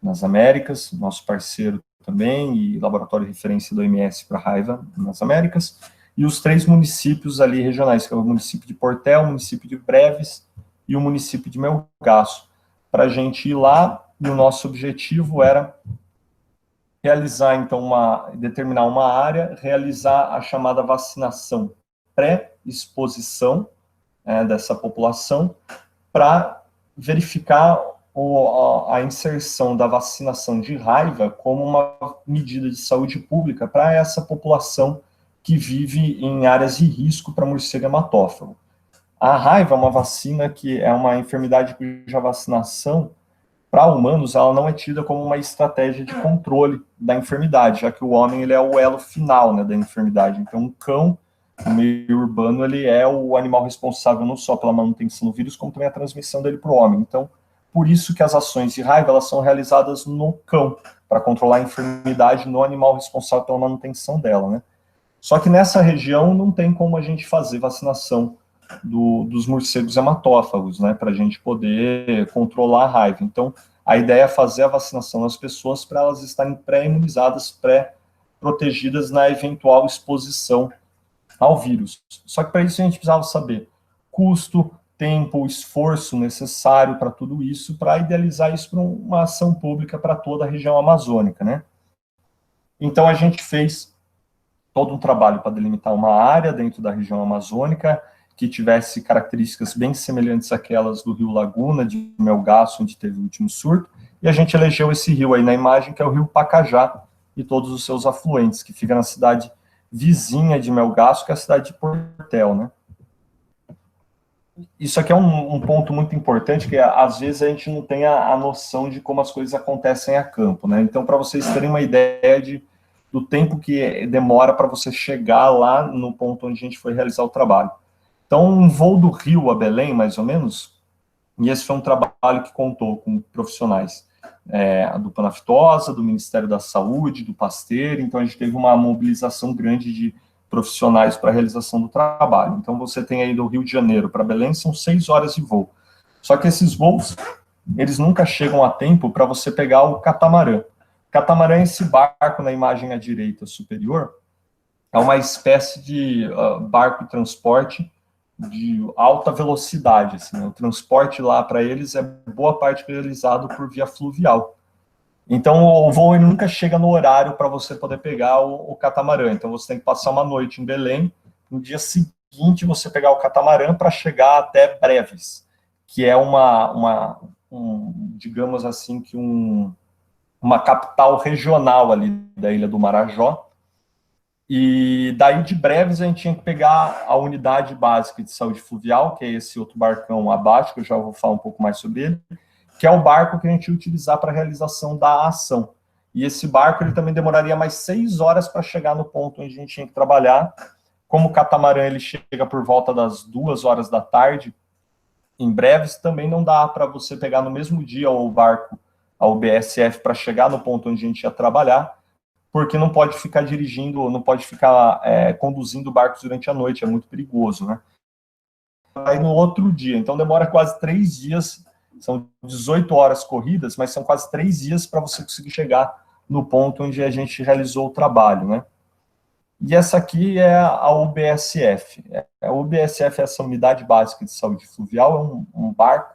nas Américas, nosso parceiro também, e laboratório de referência da OMS para raiva nas Américas, e os 3 municípios ali regionais, que é o município de Portel, o município de Breves e o município de Melgaço, para a gente ir lá, e o nosso objetivo era realizar, então, determinar uma área, realizar a chamada vacinação pré-exposição dessa população, para verificar a inserção da vacinação de raiva como uma medida de saúde pública para essa população que vive em áreas de risco para morcego hematófago. A raiva é uma vacina que é uma enfermidade cuja vacinação para humanos ela não é tida como uma estratégia de controle da enfermidade, já que o homem ele é o elo final, né, da enfermidade. Então, o cão, no meio urbano, ele é o animal responsável não só pela manutenção do vírus, como também a transmissão dele para o homem. Então, por isso que as ações de raiva elas são realizadas no cão, para controlar a enfermidade no animal responsável pela manutenção dela, né? Só que nessa região não tem como a gente fazer vacinação dos morcegos hematófagos, né, para a gente poder controlar a raiva. Então, a ideia é fazer a vacinação das pessoas para elas estarem pré-imunizadas, pré-protegidas na eventual exposição ao vírus. Só que para isso a gente precisava saber custo, tempo, esforço necessário para tudo isso, para idealizar isso para uma ação pública para toda a região amazônica, né? Então, a gente fez todo um trabalho para delimitar uma área dentro da região amazônica que tivesse características bem semelhantes àquelas do Rio Laguna, de Melgaço, onde teve o último surto, e a gente elegeu esse rio aí na imagem, que é o Rio Pacajá, e todos os seus afluentes, que fica na cidade vizinha de Melgaço, que é a cidade de Portel, né? Isso aqui é um ponto muito importante, que às vezes a gente não tem a noção de como as coisas acontecem a campo, né? Então, para vocês terem uma ideia do tempo que demora para você chegar lá no ponto onde a gente foi realizar o trabalho. Então, um voo do Rio a Belém, mais ou menos, e esse foi um trabalho que contou com profissionais do Panaftosa, do Ministério da Saúde, do Pasteur, então a gente teve uma mobilização grande de profissionais para a realização do trabalho. Então, você tem aí do Rio de Janeiro para Belém, são 6 horas de voo. Só que esses voos, eles nunca chegam a tempo para você pegar o catamarã. Catamarã é esse barco na imagem à direita superior, é uma espécie de barco de transporte de alta velocidade, assim, né? O transporte lá para eles é boa parte realizado por via fluvial. Então, o voo ele nunca chega no horário para você poder pegar o catamarã. Então, você tem que passar uma noite em Belém, no dia seguinte você pegar o catamarã para chegar até Breves, que é digamos assim, que uma capital regional ali da Ilha do Marajó. E daí, de Breves, a gente tinha que pegar a unidade básica de saúde fluvial, que é esse outro barcão abaixo, que eu já vou falar um pouco mais sobre ele, que é o barco que a gente ia utilizar para a realização da ação. E esse barco ele também demoraria mais 6 horas para chegar no ponto onde a gente tinha que trabalhar. Como o catamarã ele chega por volta das 2 horas da tarde, em Breves, também não dá para você pegar no mesmo dia o barco, a UBSF, para chegar no ponto onde a gente ia trabalhar, porque não pode ficar dirigindo, não pode ficar conduzindo barcos durante a noite, é muito perigoso, né? Aí no outro dia, então demora quase 3 dias, são 18 horas corridas, mas são quase 3 dias para você conseguir chegar no ponto onde a gente realizou o trabalho, né? E essa aqui é a UBSF. A UBSF é essa Unidade Básica de Saúde Fluvial, é um barco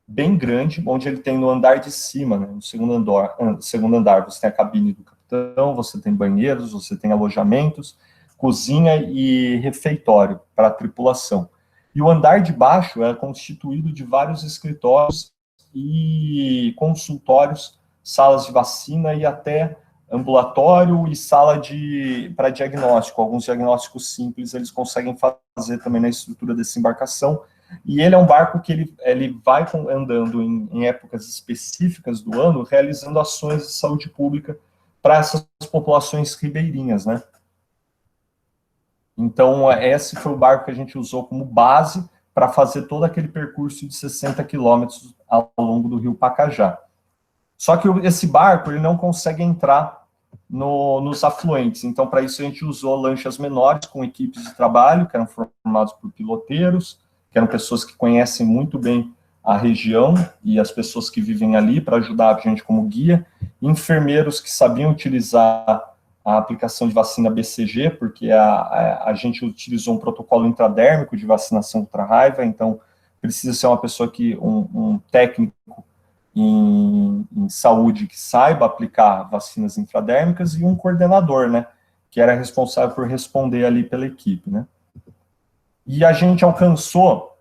bem grande, onde ele tem no andar de cima, né, no segundo andar, você tem a cabine do capitão, você tem banheiros, você tem alojamentos, cozinha e refeitório para a tripulação. E o andar de baixo é constituído de vários escritórios e consultórios, salas de vacina e até ambulatório e sala para diagnóstico. Alguns diagnósticos simples eles conseguem fazer também na estrutura dessa embarcação. E ele é um barco que ele vai andando em épocas específicas do ano, realizando ações de saúde pública para essas populações ribeirinhas, né? Então, esse foi o barco que a gente usou como base para fazer todo aquele percurso de 60 quilômetros ao longo do rio Pacajá. Só que esse barco ele não consegue entrar nos afluentes. Então, para isso, a gente usou lanchas menores com equipes de trabalho, que eram formados por piloteiros, que eram pessoas que conhecem muito bem a região e as pessoas que vivem ali para ajudar a gente como guia, enfermeiros que sabiam utilizar a aplicação de vacina BCG, porque a gente utilizou um protocolo intradérmico de vacinação contra a raiva, então precisa ser uma pessoa um técnico em saúde que saiba aplicar vacinas intradérmicas e um coordenador, né, que era responsável por responder ali pela equipe, né. E a gente alcançou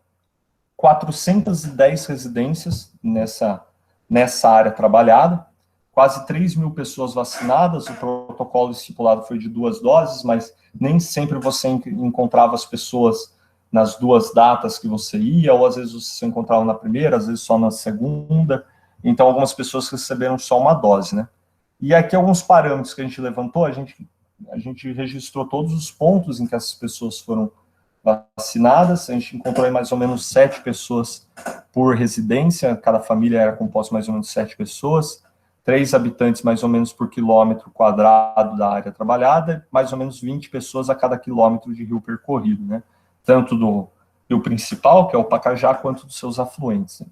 410 residências nessa área trabalhada, quase 3 mil pessoas vacinadas, o protocolo estipulado foi de 2 doses, mas nem sempre você encontrava as pessoas nas 2 datas que você ia, ou às vezes você encontrava na primeira, às vezes só na segunda, então algumas pessoas receberam só uma dose, né? E aqui alguns parâmetros que a gente levantou, a gente registrou todos os pontos em que essas pessoas foram vacinadas, a gente encontrou aí mais ou menos 7 pessoas por residência, cada família era composta mais ou menos de 7 pessoas, 3 habitantes mais ou menos por quilômetro quadrado da área trabalhada, mais ou menos 20 pessoas a cada quilômetro de rio percorrido, né? Tanto do rio principal, que é o Pacajá, quanto dos seus afluentes.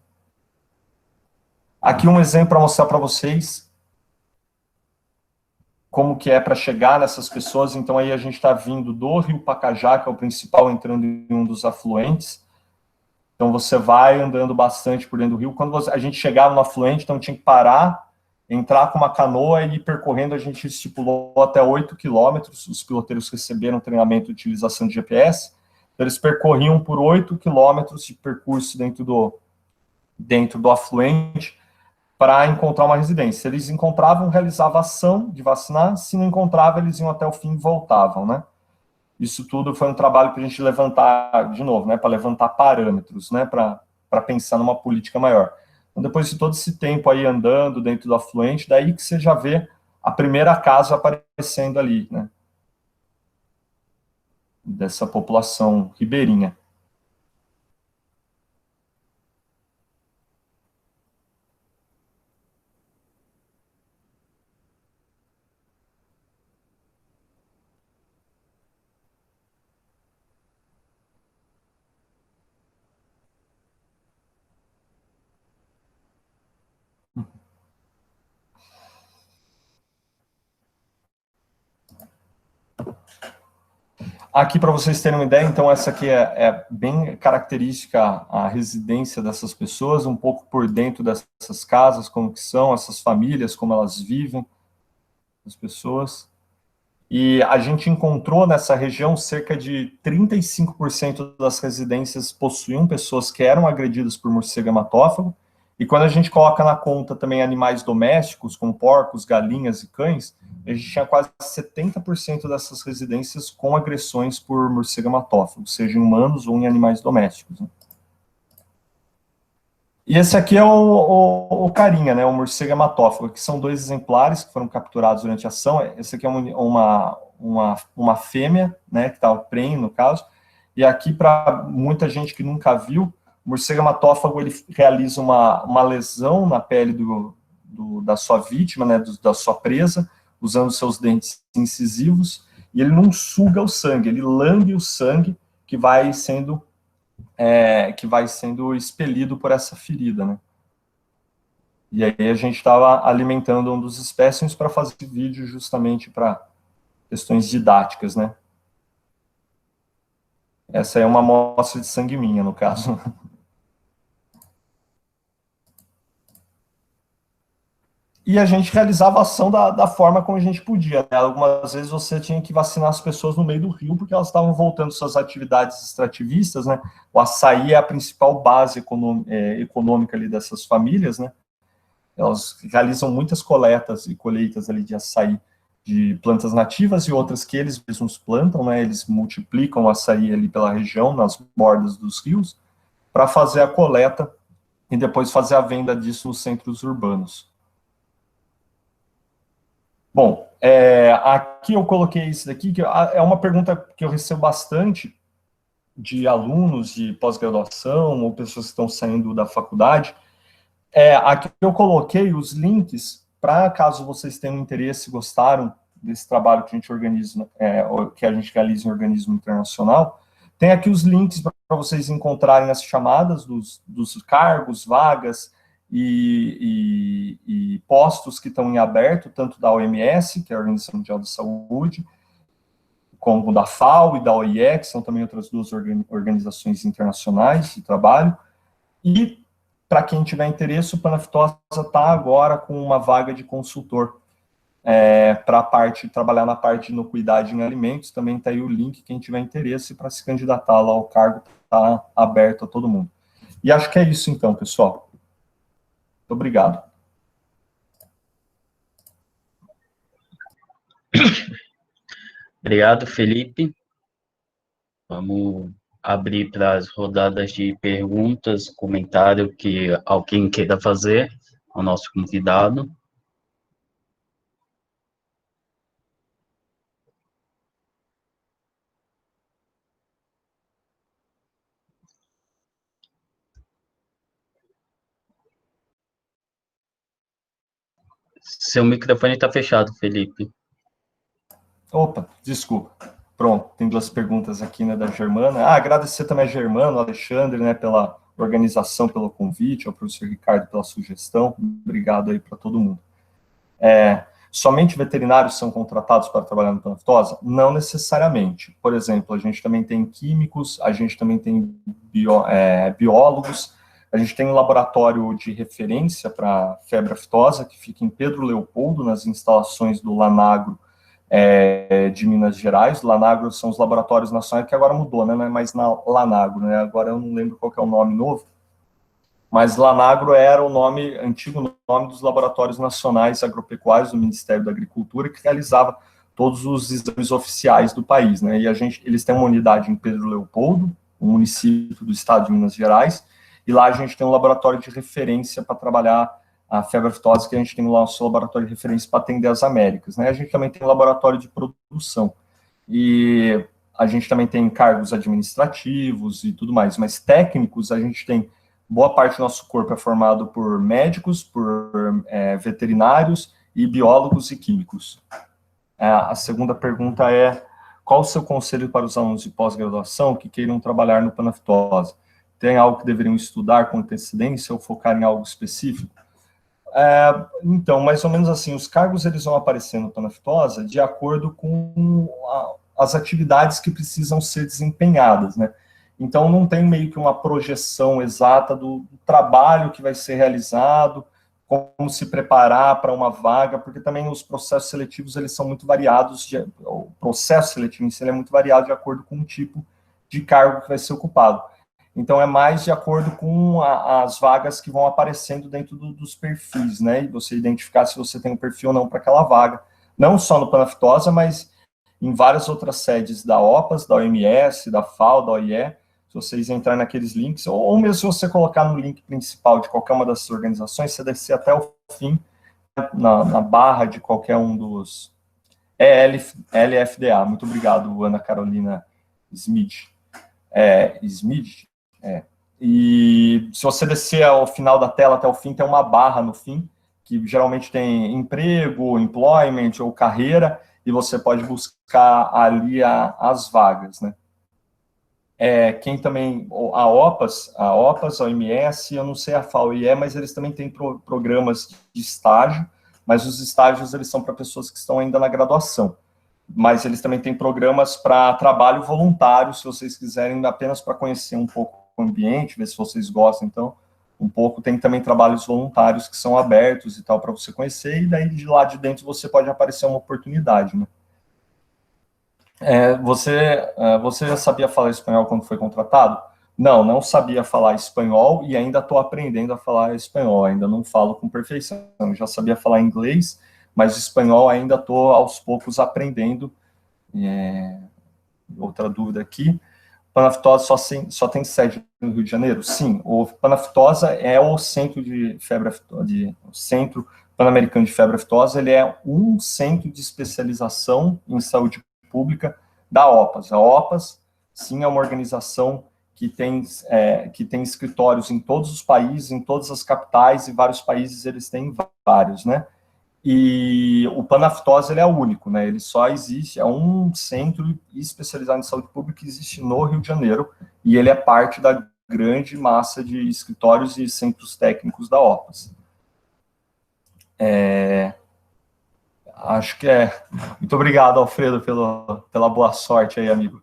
Aqui um exemplo para mostrar para vocês como que é para chegar nessas pessoas. Então aí a gente está vindo do rio Pacajá, que é o principal, entrando em um dos afluentes. Então você vai andando bastante por dentro do rio. Quando a gente chegava no afluente, então tinha que parar, entrar com uma canoa e ir percorrendo. A gente estipulou até 8 quilômetros. Os piloteiros receberam treinamento de utilização de GPS. Então, eles percorriam por 8 quilômetros de percurso dentro do afluente para encontrar uma residência. Se eles encontravam, realizavam a ação de vacinar. Se não encontrava, eles iam até o fim e voltavam, né? Isso tudo foi um trabalho para a gente levantar, de novo, né, para levantar parâmetros, né, para pensar numa política maior. Então, depois de todo esse tempo aí andando dentro do afluente, daí que você já vê a primeira casa aparecendo ali, né, dessa população ribeirinha. Aqui, para vocês terem uma ideia, então, essa aqui é bem característica a residência dessas pessoas, um pouco por dentro dessas casas, como que são, essas famílias, como elas vivem, as pessoas. E a gente encontrou nessa região cerca de 35% das residências possuíam pessoas que eram agredidas por morcego hematófago, e quando a gente coloca na conta também animais domésticos, como porcos, galinhas e cães, a gente tinha quase 70% dessas residências com agressões por morcego hematófago, seja em humanos ou em animais domésticos, né? E esse aqui é o carinha, né, o morcego hematófago, que são 2 exemplares que foram capturados durante a ação. Esse aqui é uma fêmea, né, que está ao prenho, no caso. E aqui, para muita gente que nunca viu, o morcego hematófago, ele realiza uma lesão na pele da sua vítima, né, da sua presa, usando seus dentes incisivos, e ele não suga o sangue, ele lambe o sangue que vai sendo expelido por essa ferida, né? E aí a gente estava alimentando um dos espécimes para fazer vídeo justamente para questões didáticas, né? Essa é uma amostra de sangue minha, no caso. E a gente realizava a ação da forma como a gente podia, né? Algumas vezes você tinha que vacinar as pessoas no meio do rio, porque elas estavam voltando suas atividades extrativistas, né? O açaí é a principal base econômica ali dessas famílias, né? Elas realizam muitas coletas e colheitas ali de açaí de plantas nativas e outras que eles mesmos plantam, né? Eles multiplicam o açaí ali pela região, nas bordas dos rios, para fazer a coleta e depois fazer a venda disso nos centros urbanos. Bom, aqui eu coloquei isso daqui, que é uma pergunta que eu recebo bastante de alunos de pós-graduação ou pessoas que estão saindo da faculdade. Aqui eu coloquei os links para, caso vocês tenham interesse e gostaram desse trabalho que a gente organiza, que a gente realiza em organismo internacional, tem aqui os links para vocês encontrarem as chamadas dos cargos, vagas e postos que estão em aberto, tanto da OMS, que é a Organização Mundial da Saúde, como da FAO e da OIE, que são também outras 2 organizações internacionais de trabalho, e para quem tiver interesse, o Panaftosa está agora com uma vaga de consultor para trabalhar na parte de inocuidade em alimentos. Também está aí o link, quem tiver interesse para se candidatar lá ao cargo, está aberto a todo mundo. E acho que é isso então, pessoal. Muito obrigado. Obrigado, Felipe. Vamos abrir para as rodadas de perguntas, comentário que alguém queira fazer ao nosso convidado. Seu microfone está fechado, Felipe. Opa, desculpa. Pronto, tem duas perguntas aqui, né, da Germana. Agradecer também a Germana, ao Alexandre, né, pela organização, pelo convite, ao professor Ricardo pela sugestão. Obrigado aí para todo mundo. Somente veterinários são contratados para trabalhar no Panaftosa? Não necessariamente. Por exemplo, a gente também tem químicos, a gente também tem biólogos, a gente tem um laboratório de referência para febre aftosa, que fica em Pedro Leopoldo, nas instalações do Lanagro de Minas Gerais. Lanagro são os laboratórios nacionais, que agora mudou, né? Não é mais na Lanagro, né? Agora eu não lembro qual que é o nome novo, mas Lanagro era o antigo nome dos laboratórios nacionais agropecuários do Ministério da Agricultura, que realizava todos os exames oficiais do país, né? E eles têm uma unidade em Pedro Leopoldo, um município do estado de Minas Gerais, e lá a gente tem um laboratório de referência para trabalhar a febre aftosa, que a gente tem lá o seu laboratório de referência para atender as Américas, né? A gente também tem um laboratório de produção, e a gente também tem cargos administrativos e tudo mais, mas técnicos a gente tem. Boa parte do nosso corpo é formado por médicos, por veterinários e biólogos e químicos. A segunda pergunta é: qual o seu conselho para os alunos de pós-graduação que queiram trabalhar no Panaftosa? Tem algo que deveriam estudar com antecedência ou focar em algo específico? Então, mais ou menos assim, os cargos eles vão aparecer no Panaftosa de acordo com as atividades que precisam ser desempenhadas, né? Então, não tem meio que uma projeção exata do trabalho que vai ser realizado, como se preparar para uma vaga, porque também os processos seletivos, eles são muito variados, o processo seletivo em si é muito variado de acordo com o tipo de cargo que vai ser ocupado. Então, é mais de acordo com as vagas que vão aparecendo dentro dos perfis, né? E você identificar se você tem um perfil ou não para aquela vaga. Não só no Panaftosa, mas em várias outras sedes da OPAS, da OMS, da FAO, da OIE. Se vocês entrarem naqueles links, ou mesmo se você colocar no link principal de qualquer uma dessas organizações, você descer até o fim, na barra de qualquer um dos... LFDA. Muito obrigado, Ana Carolina Smith. Smith? E se você descer ao final da tela até o fim, tem uma barra no fim, que geralmente tem emprego, employment ou carreira, e você pode buscar ali as vagas, né? Quem também, a OPAS, a OMS, eu não sei a FAO e mas eles também têm programas de estágio, mas os estágios eles são para pessoas que estão ainda na graduação. Mas eles também têm programas para trabalho voluntário, se vocês quiserem, apenas para conhecer um pouco o ambiente, ver se vocês gostam, então, um pouco. Tem também trabalhos voluntários que são abertos e tal, para você conhecer, e daí de lá de dentro você pode aparecer uma oportunidade, né? Você já sabia falar espanhol quando foi contratado? Não, não sabia falar espanhol e ainda estou aprendendo a falar espanhol, ainda não falo com perfeição. Eu já sabia falar inglês, mas espanhol ainda estou aos poucos aprendendo. Outra dúvida aqui. Panaftosa só tem sede no Rio de Janeiro? Sim, o Panaftosa é o centro de febre aftosa, o Centro Pan-Americano de Febre Aftosa, ele é um centro de especialização em saúde pública da OPAS. A OPAS, sim, é uma organização que tem escritórios em todos os países, em todas as capitais, e vários países eles têm vários, né? E o Panaftosa ele é o único, né? Ele só existe, é um centro especializado em saúde pública que existe no Rio de Janeiro, e ele é parte da grande massa de escritórios e centros técnicos da OPAS. Acho que é. Muito obrigado, Alfredo, pela boa sorte aí, amigo.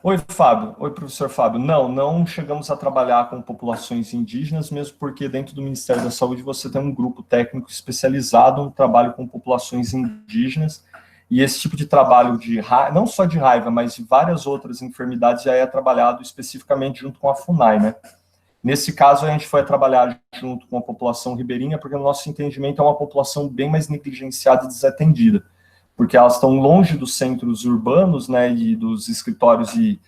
Oi, Fábio. Oi, professor Fábio. Não chegamos a trabalhar com populações indígenas, mesmo porque dentro do Ministério da Saúde você tem um grupo técnico especializado no trabalho com populações indígenas, e esse tipo de trabalho de não só de raiva, mas de várias outras enfermidades já é trabalhado especificamente junto com a FUNAI, né? Nesse caso, a gente foi trabalhar junto com a população ribeirinha, porque no nosso entendimento é uma população bem mais negligenciada e desatendida, porque elas estão longe dos centros urbanos, né, e dos escritórios e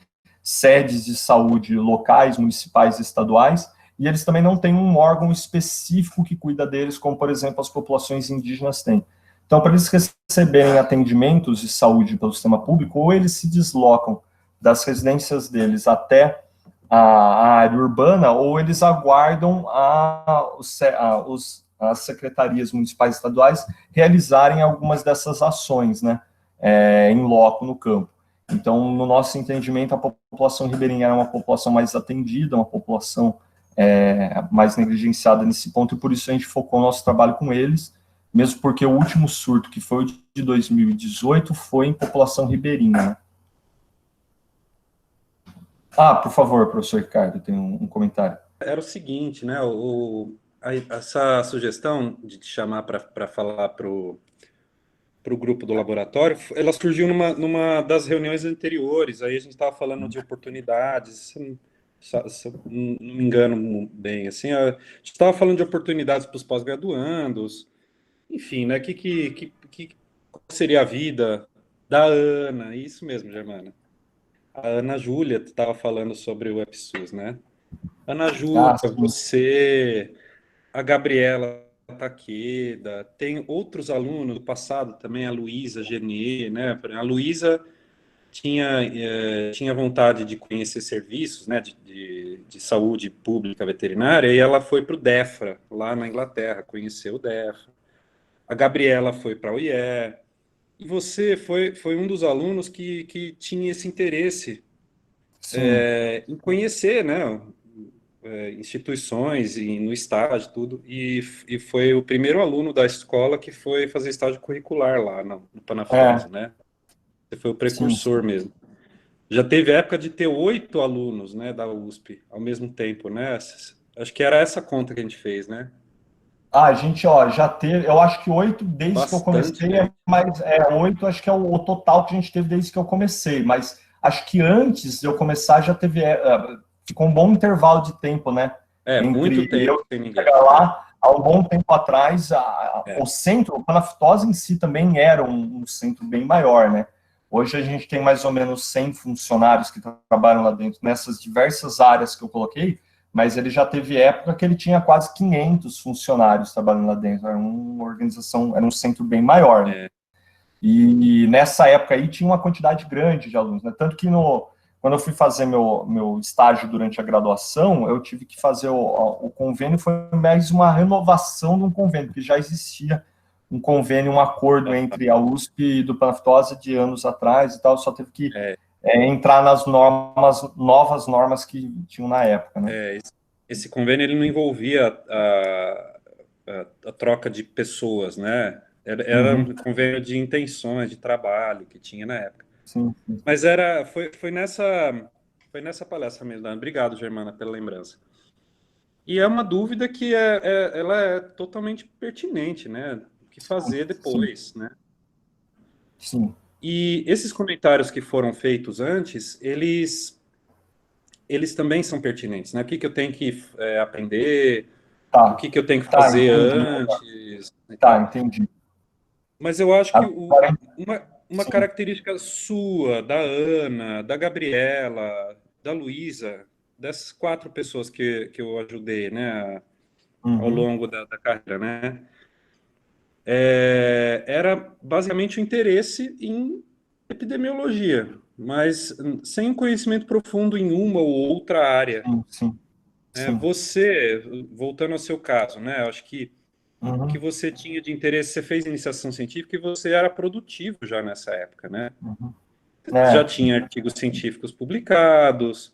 sedes de saúde locais, municipais e estaduais, e eles também não têm um órgão específico que cuida deles, como, por exemplo, as populações indígenas têm. Então, para eles receberem atendimentos de saúde pelo sistema público, ou eles se deslocam das residências deles até a área urbana, ou eles aguardam as secretarias municipais e estaduais realizarem algumas dessas ações, né, em loco no campo. Então, no nosso entendimento, a população ribeirinha era uma população mais atendida, uma população mais negligenciada nesse ponto, e por isso a gente focou o nosso trabalho com eles, mesmo porque o último surto, que foi o de 2018, foi em população ribeirinha, né? Por favor, professor Ricardo, tem um comentário. Era o seguinte, né? Essa sugestão de te chamar para falar para o grupo do laboratório, ela surgiu numa das reuniões anteriores. Aí a gente estava falando de oportunidades, se eu não me engano bem, assim, a gente estava falando de oportunidades para os pós-graduandos, enfim, né? Qual seria a vida da Ana? Isso mesmo, Germana. A Ana Júlia estava falando sobre o EPSUS, né? Ana Júlia, você, a Gabriela Taqueda, tem outros alunos do passado também, a Luísa Genê, né? A Luísa tinha vontade de conhecer serviços, né, de saúde pública veterinária, e ela foi para o DEFRA, lá na Inglaterra, conheceu o DEFRA. A Gabriela foi para o IE, e você foi um dos alunos que tinha esse interesse em conhecer, né, instituições e no estágio, tudo, e foi o primeiro aluno da escola que foi fazer estágio curricular lá no Panafrisa, né? Você foi o precursor mesmo. Já teve época de ter 8 alunos, né, da USP ao mesmo tempo, né? Acho que era essa conta que a gente fez, né? A gente, já teve, eu acho que 8 desde Bastante, que eu comecei, né? mas 8 acho que é o total que a gente teve desde que eu comecei, mas acho que antes de eu começar já teve, ficou um bom intervalo de tempo, né? Muito Entre tempo eu sem ninguém. chegar lá, há um bom tempo atrás, o centro, o Panaftose em si também era um centro bem maior, né? Hoje a gente tem mais ou menos 100 funcionários que trabalham lá dentro, nessas diversas áreas que eu coloquei, mas ele já teve época que ele tinha quase 500 funcionários trabalhando lá dentro, era uma organização, era um centro bem maior, né? E nessa época aí tinha uma quantidade grande de alunos, né? Tanto que quando eu fui fazer meu estágio durante a graduação, eu tive que fazer o convênio, foi mais uma renovação de um convênio, porque já existia um convênio, um acordo entre a USP e do Panaftose de anos atrás e tal, só teve que entrar nas novas normas que tinham na época, né? Esse convênio ele não envolvia a troca de pessoas, né? Era um convênio de intenções, de trabalho que tinha na época. Sim. Mas foi nessa palestra mesmo, Dani. Obrigado, Germana, pela lembrança. E é uma dúvida que ela é totalmente pertinente, né? O que fazer depois, né? Sim. E esses comentários que foram feitos antes, eles também são pertinentes, né? O que eu tenho que aprender, o que eu tenho que fazer antes. Entendi. Mas eu acho que uma característica sua, da Ana, da Gabriela, da Luísa, dessas 4 pessoas que eu ajudei, né, ao longo da carreira, né, era basicamente o interesse em epidemiologia, mas sem conhecimento profundo em uma ou outra área. Sim. Você, voltando ao seu caso, né, acho que o que você tinha de interesse, você fez iniciação científica e você era produtivo já nessa época, né? Já tinha artigos científicos publicados,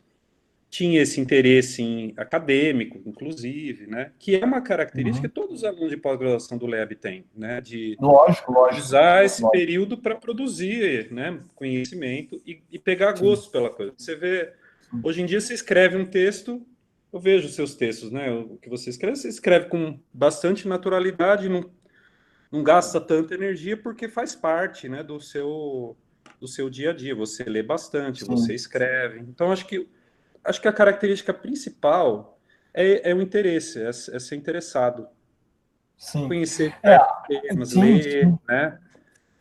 tinha esse interesse acadêmico, inclusive, né? Que é uma característica que todos os alunos de pós-graduação do LEB têm, né? De Lógico. usar esse período para produzir, né? Conhecimento e pegar gosto pela coisa. Você vê, hoje em dia você escreve um texto, eu vejo os seus textos, né? O que você escreve com bastante naturalidade, não gasta tanta energia porque faz parte, né, do seu dia a dia. Você lê bastante, você escreve. Então, acho que a característica principal é o interesse, é ser interessado. Sim. Conhecer temas, Sim, ler, né?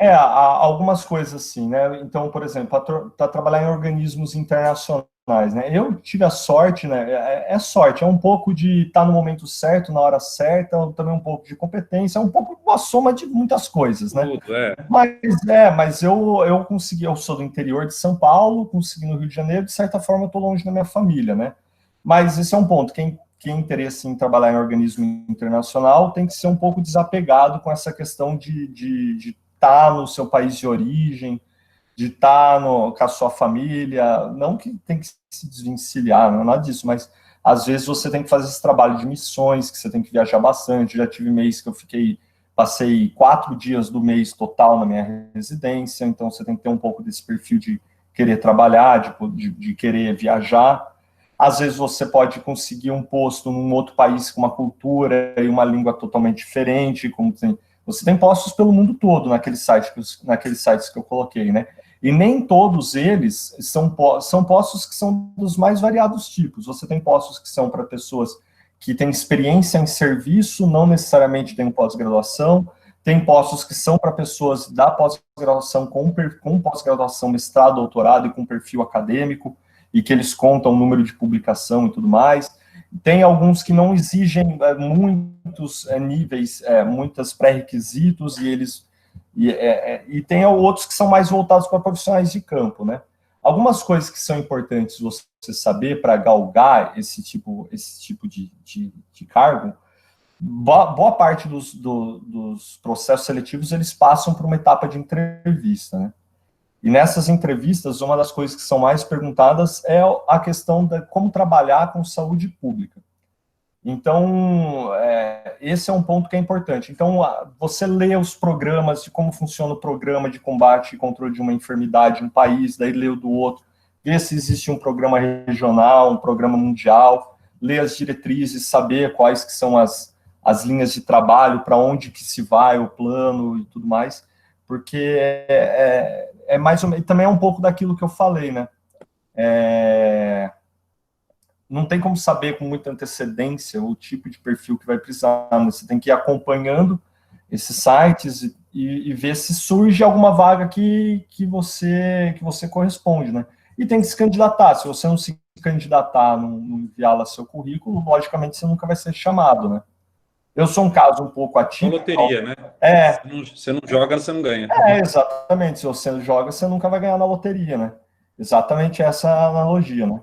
há algumas coisas assim, né? Então, por exemplo, para trabalhar em organismos internacionais, né? Eu tive a sorte, né? É sorte, é um pouco de estar no momento certo, na hora certa, também um pouco de competência, é um pouco uma soma de muitas coisas, né? Tudo, é. Mas eu consegui, eu sou do interior de São Paulo, consegui no Rio de Janeiro, de certa forma eu estou longe da minha família, né? Mas esse é um ponto, quem interessa em trabalhar em organismo internacional tem que ser um pouco desapegado com essa questão de estar no seu país de origem, de estar com a sua família, não que tem que se desvencilhar, não é nada disso, mas às vezes você tem que fazer esse trabalho de missões, que você tem que viajar bastante. Já tive mês que eu passei 4 dias do mês total na minha residência, então você tem que ter um pouco desse perfil de querer trabalhar, de querer viajar. Às vezes você pode conseguir um posto num outro país com uma cultura e uma língua totalmente diferente, você tem postos pelo mundo todo naqueles sites que eu coloquei, né? E nem todos eles são postos que são dos mais variados tipos. Você tem postos que são para pessoas que têm experiência em serviço, não necessariamente têm pós-graduação. Tem postos que são para pessoas da pós-graduação com pós-graduação, mestrado, doutorado e com perfil acadêmico, e que eles contam o número de publicação e tudo mais. Tem alguns que não exigem muitos níveis, muitos pré-requisitos, e tem outros que são mais voltados para profissionais de campo, né? Algumas coisas que são importantes você saber para galgar esse tipo de cargo, boa parte dos processos seletivos, eles passam por uma etapa de entrevista, né? E nessas entrevistas, uma das coisas que são mais perguntadas é a questão de como trabalhar com saúde pública. Então, esse é um ponto que é importante. Então, você lê os programas de como funciona o programa de combate e controle de uma enfermidade em um país, daí lê o do outro, vê se existe um programa regional, um programa mundial, lê as diretrizes, saber quais que são as linhas de trabalho, para onde que se vai, o plano e tudo mais, porque mais ou menos, também é um pouco daquilo que eu falei, né? Não tem como saber com muita antecedência o tipo de perfil que vai precisar, né? Você tem que ir acompanhando esses sites e ver se surge alguma vaga que você corresponde, né? E tem que se candidatar. Se você não se candidatar, não enviar lá seu currículo, logicamente você nunca vai ser chamado, né? Eu sou um caso um pouco atípico. Loteria, né? Você não joga, você não ganha. Exatamente. Se você joga, você nunca vai ganhar na loteria, né? Exatamente essa analogia, né?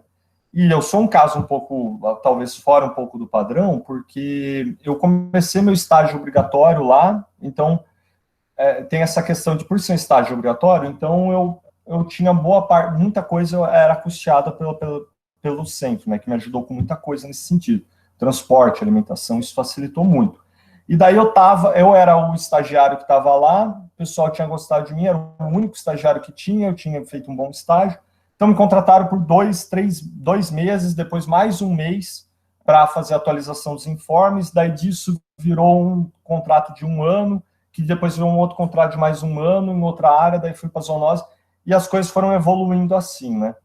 E eu sou um caso um pouco, talvez fora um pouco do padrão, porque eu comecei meu estágio obrigatório lá, então tem essa questão de, por ser um estágio obrigatório, então eu tinha muita coisa era custeada pelo centro, né, que me ajudou com muita coisa nesse sentido. Transporte, alimentação, isso facilitou muito. E daí eu era o estagiário que estava lá, o pessoal tinha gostado de mim, era o único estagiário que eu tinha feito um bom estágio. Então, me contrataram por 2 meses, depois mais um mês para fazer a atualização dos informes. Daí disso virou um contrato de 1 ano, que depois virou um outro contrato de mais 1 ano em outra área, daí fui para a zoonose, e as coisas foram evoluindo assim, né?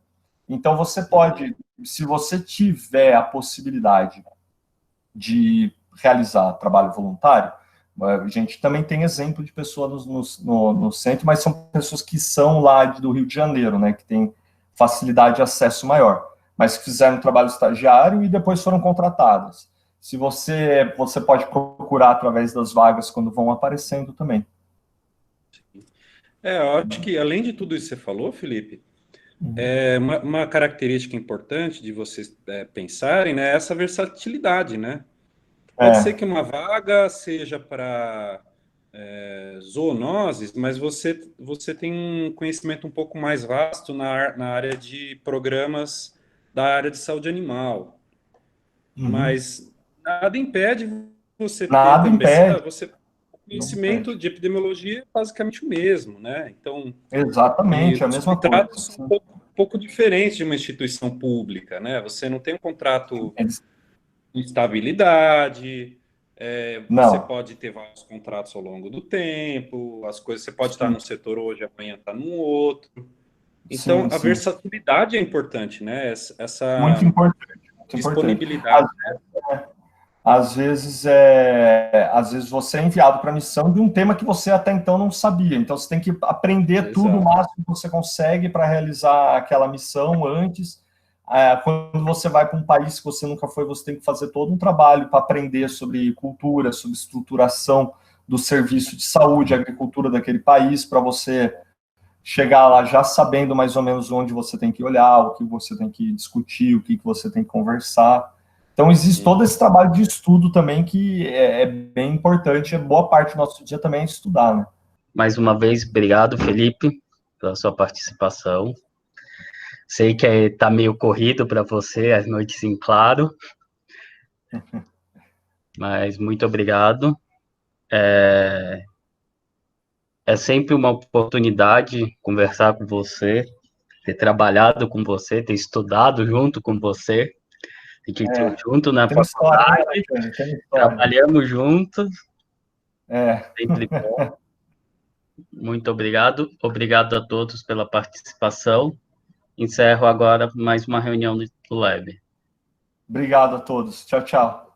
Então, você pode, se você tiver a possibilidade de realizar trabalho voluntário, a gente também tem exemplo de pessoas no centro, mas são pessoas que são lá do Rio de Janeiro, né, que tem facilidade de acesso maior, mas que fizeram um trabalho estagiário e depois foram contratadas. Se você pode procurar através das vagas quando vão aparecendo também. Eu acho que, além de tudo isso que você falou, Felipe, uma característica importante de vocês pensarem, né, é essa versatilidade, né? Pode ser que uma vaga seja para zoonoses, mas você tem um conhecimento um pouco mais vasto na área de programas da área de saúde animal. Mas nada impede você ter também o conhecimento de epidemiologia é basicamente o mesmo, né? Então, exatamente, a mesma coisa. pouco diferente de uma instituição pública, né? Você não tem um contrato de estabilidade, você Não, pode ter vários contratos ao longo do tempo, as coisas, você pode estar num setor hoje, amanhã estar num outro. Então, sim, a sim. versatilidade é importante, né? Muito Essa importante, muito importante. disponibilidade. Às vezes você é enviado para a missão de um tema que você até então não sabia. Então você tem que aprender tudo o Exato. máximo que você consegue para realizar aquela missão antes. Quando você vai para um país que você nunca foi, você tem que fazer todo um trabalho para aprender sobre cultura, sobre estruturação do serviço de saúde, agricultura daquele país, para você chegar lá já sabendo mais ou menos onde você tem que olhar, o que você tem que discutir, o que você tem que conversar. Então, existe todo esse trabalho de estudo também que é bem importante, boa parte do nosso dia também é estudar, né? Mais uma vez, obrigado, Felipe, pela sua participação. Sei que está meio corrido para você, as noites em claro, mas muito obrigado. É sempre uma oportunidade conversar com você, ter trabalhado com você, ter estudado junto com você, a gente junto na Tem história, né, faculdade, Alexandre? Tem história. trabalhamos juntos, É. sempre bom. Muito obrigado. Obrigado a todos pela participação. Encerro agora mais uma reunião do Lab. Obrigado a todos. Tchau, tchau.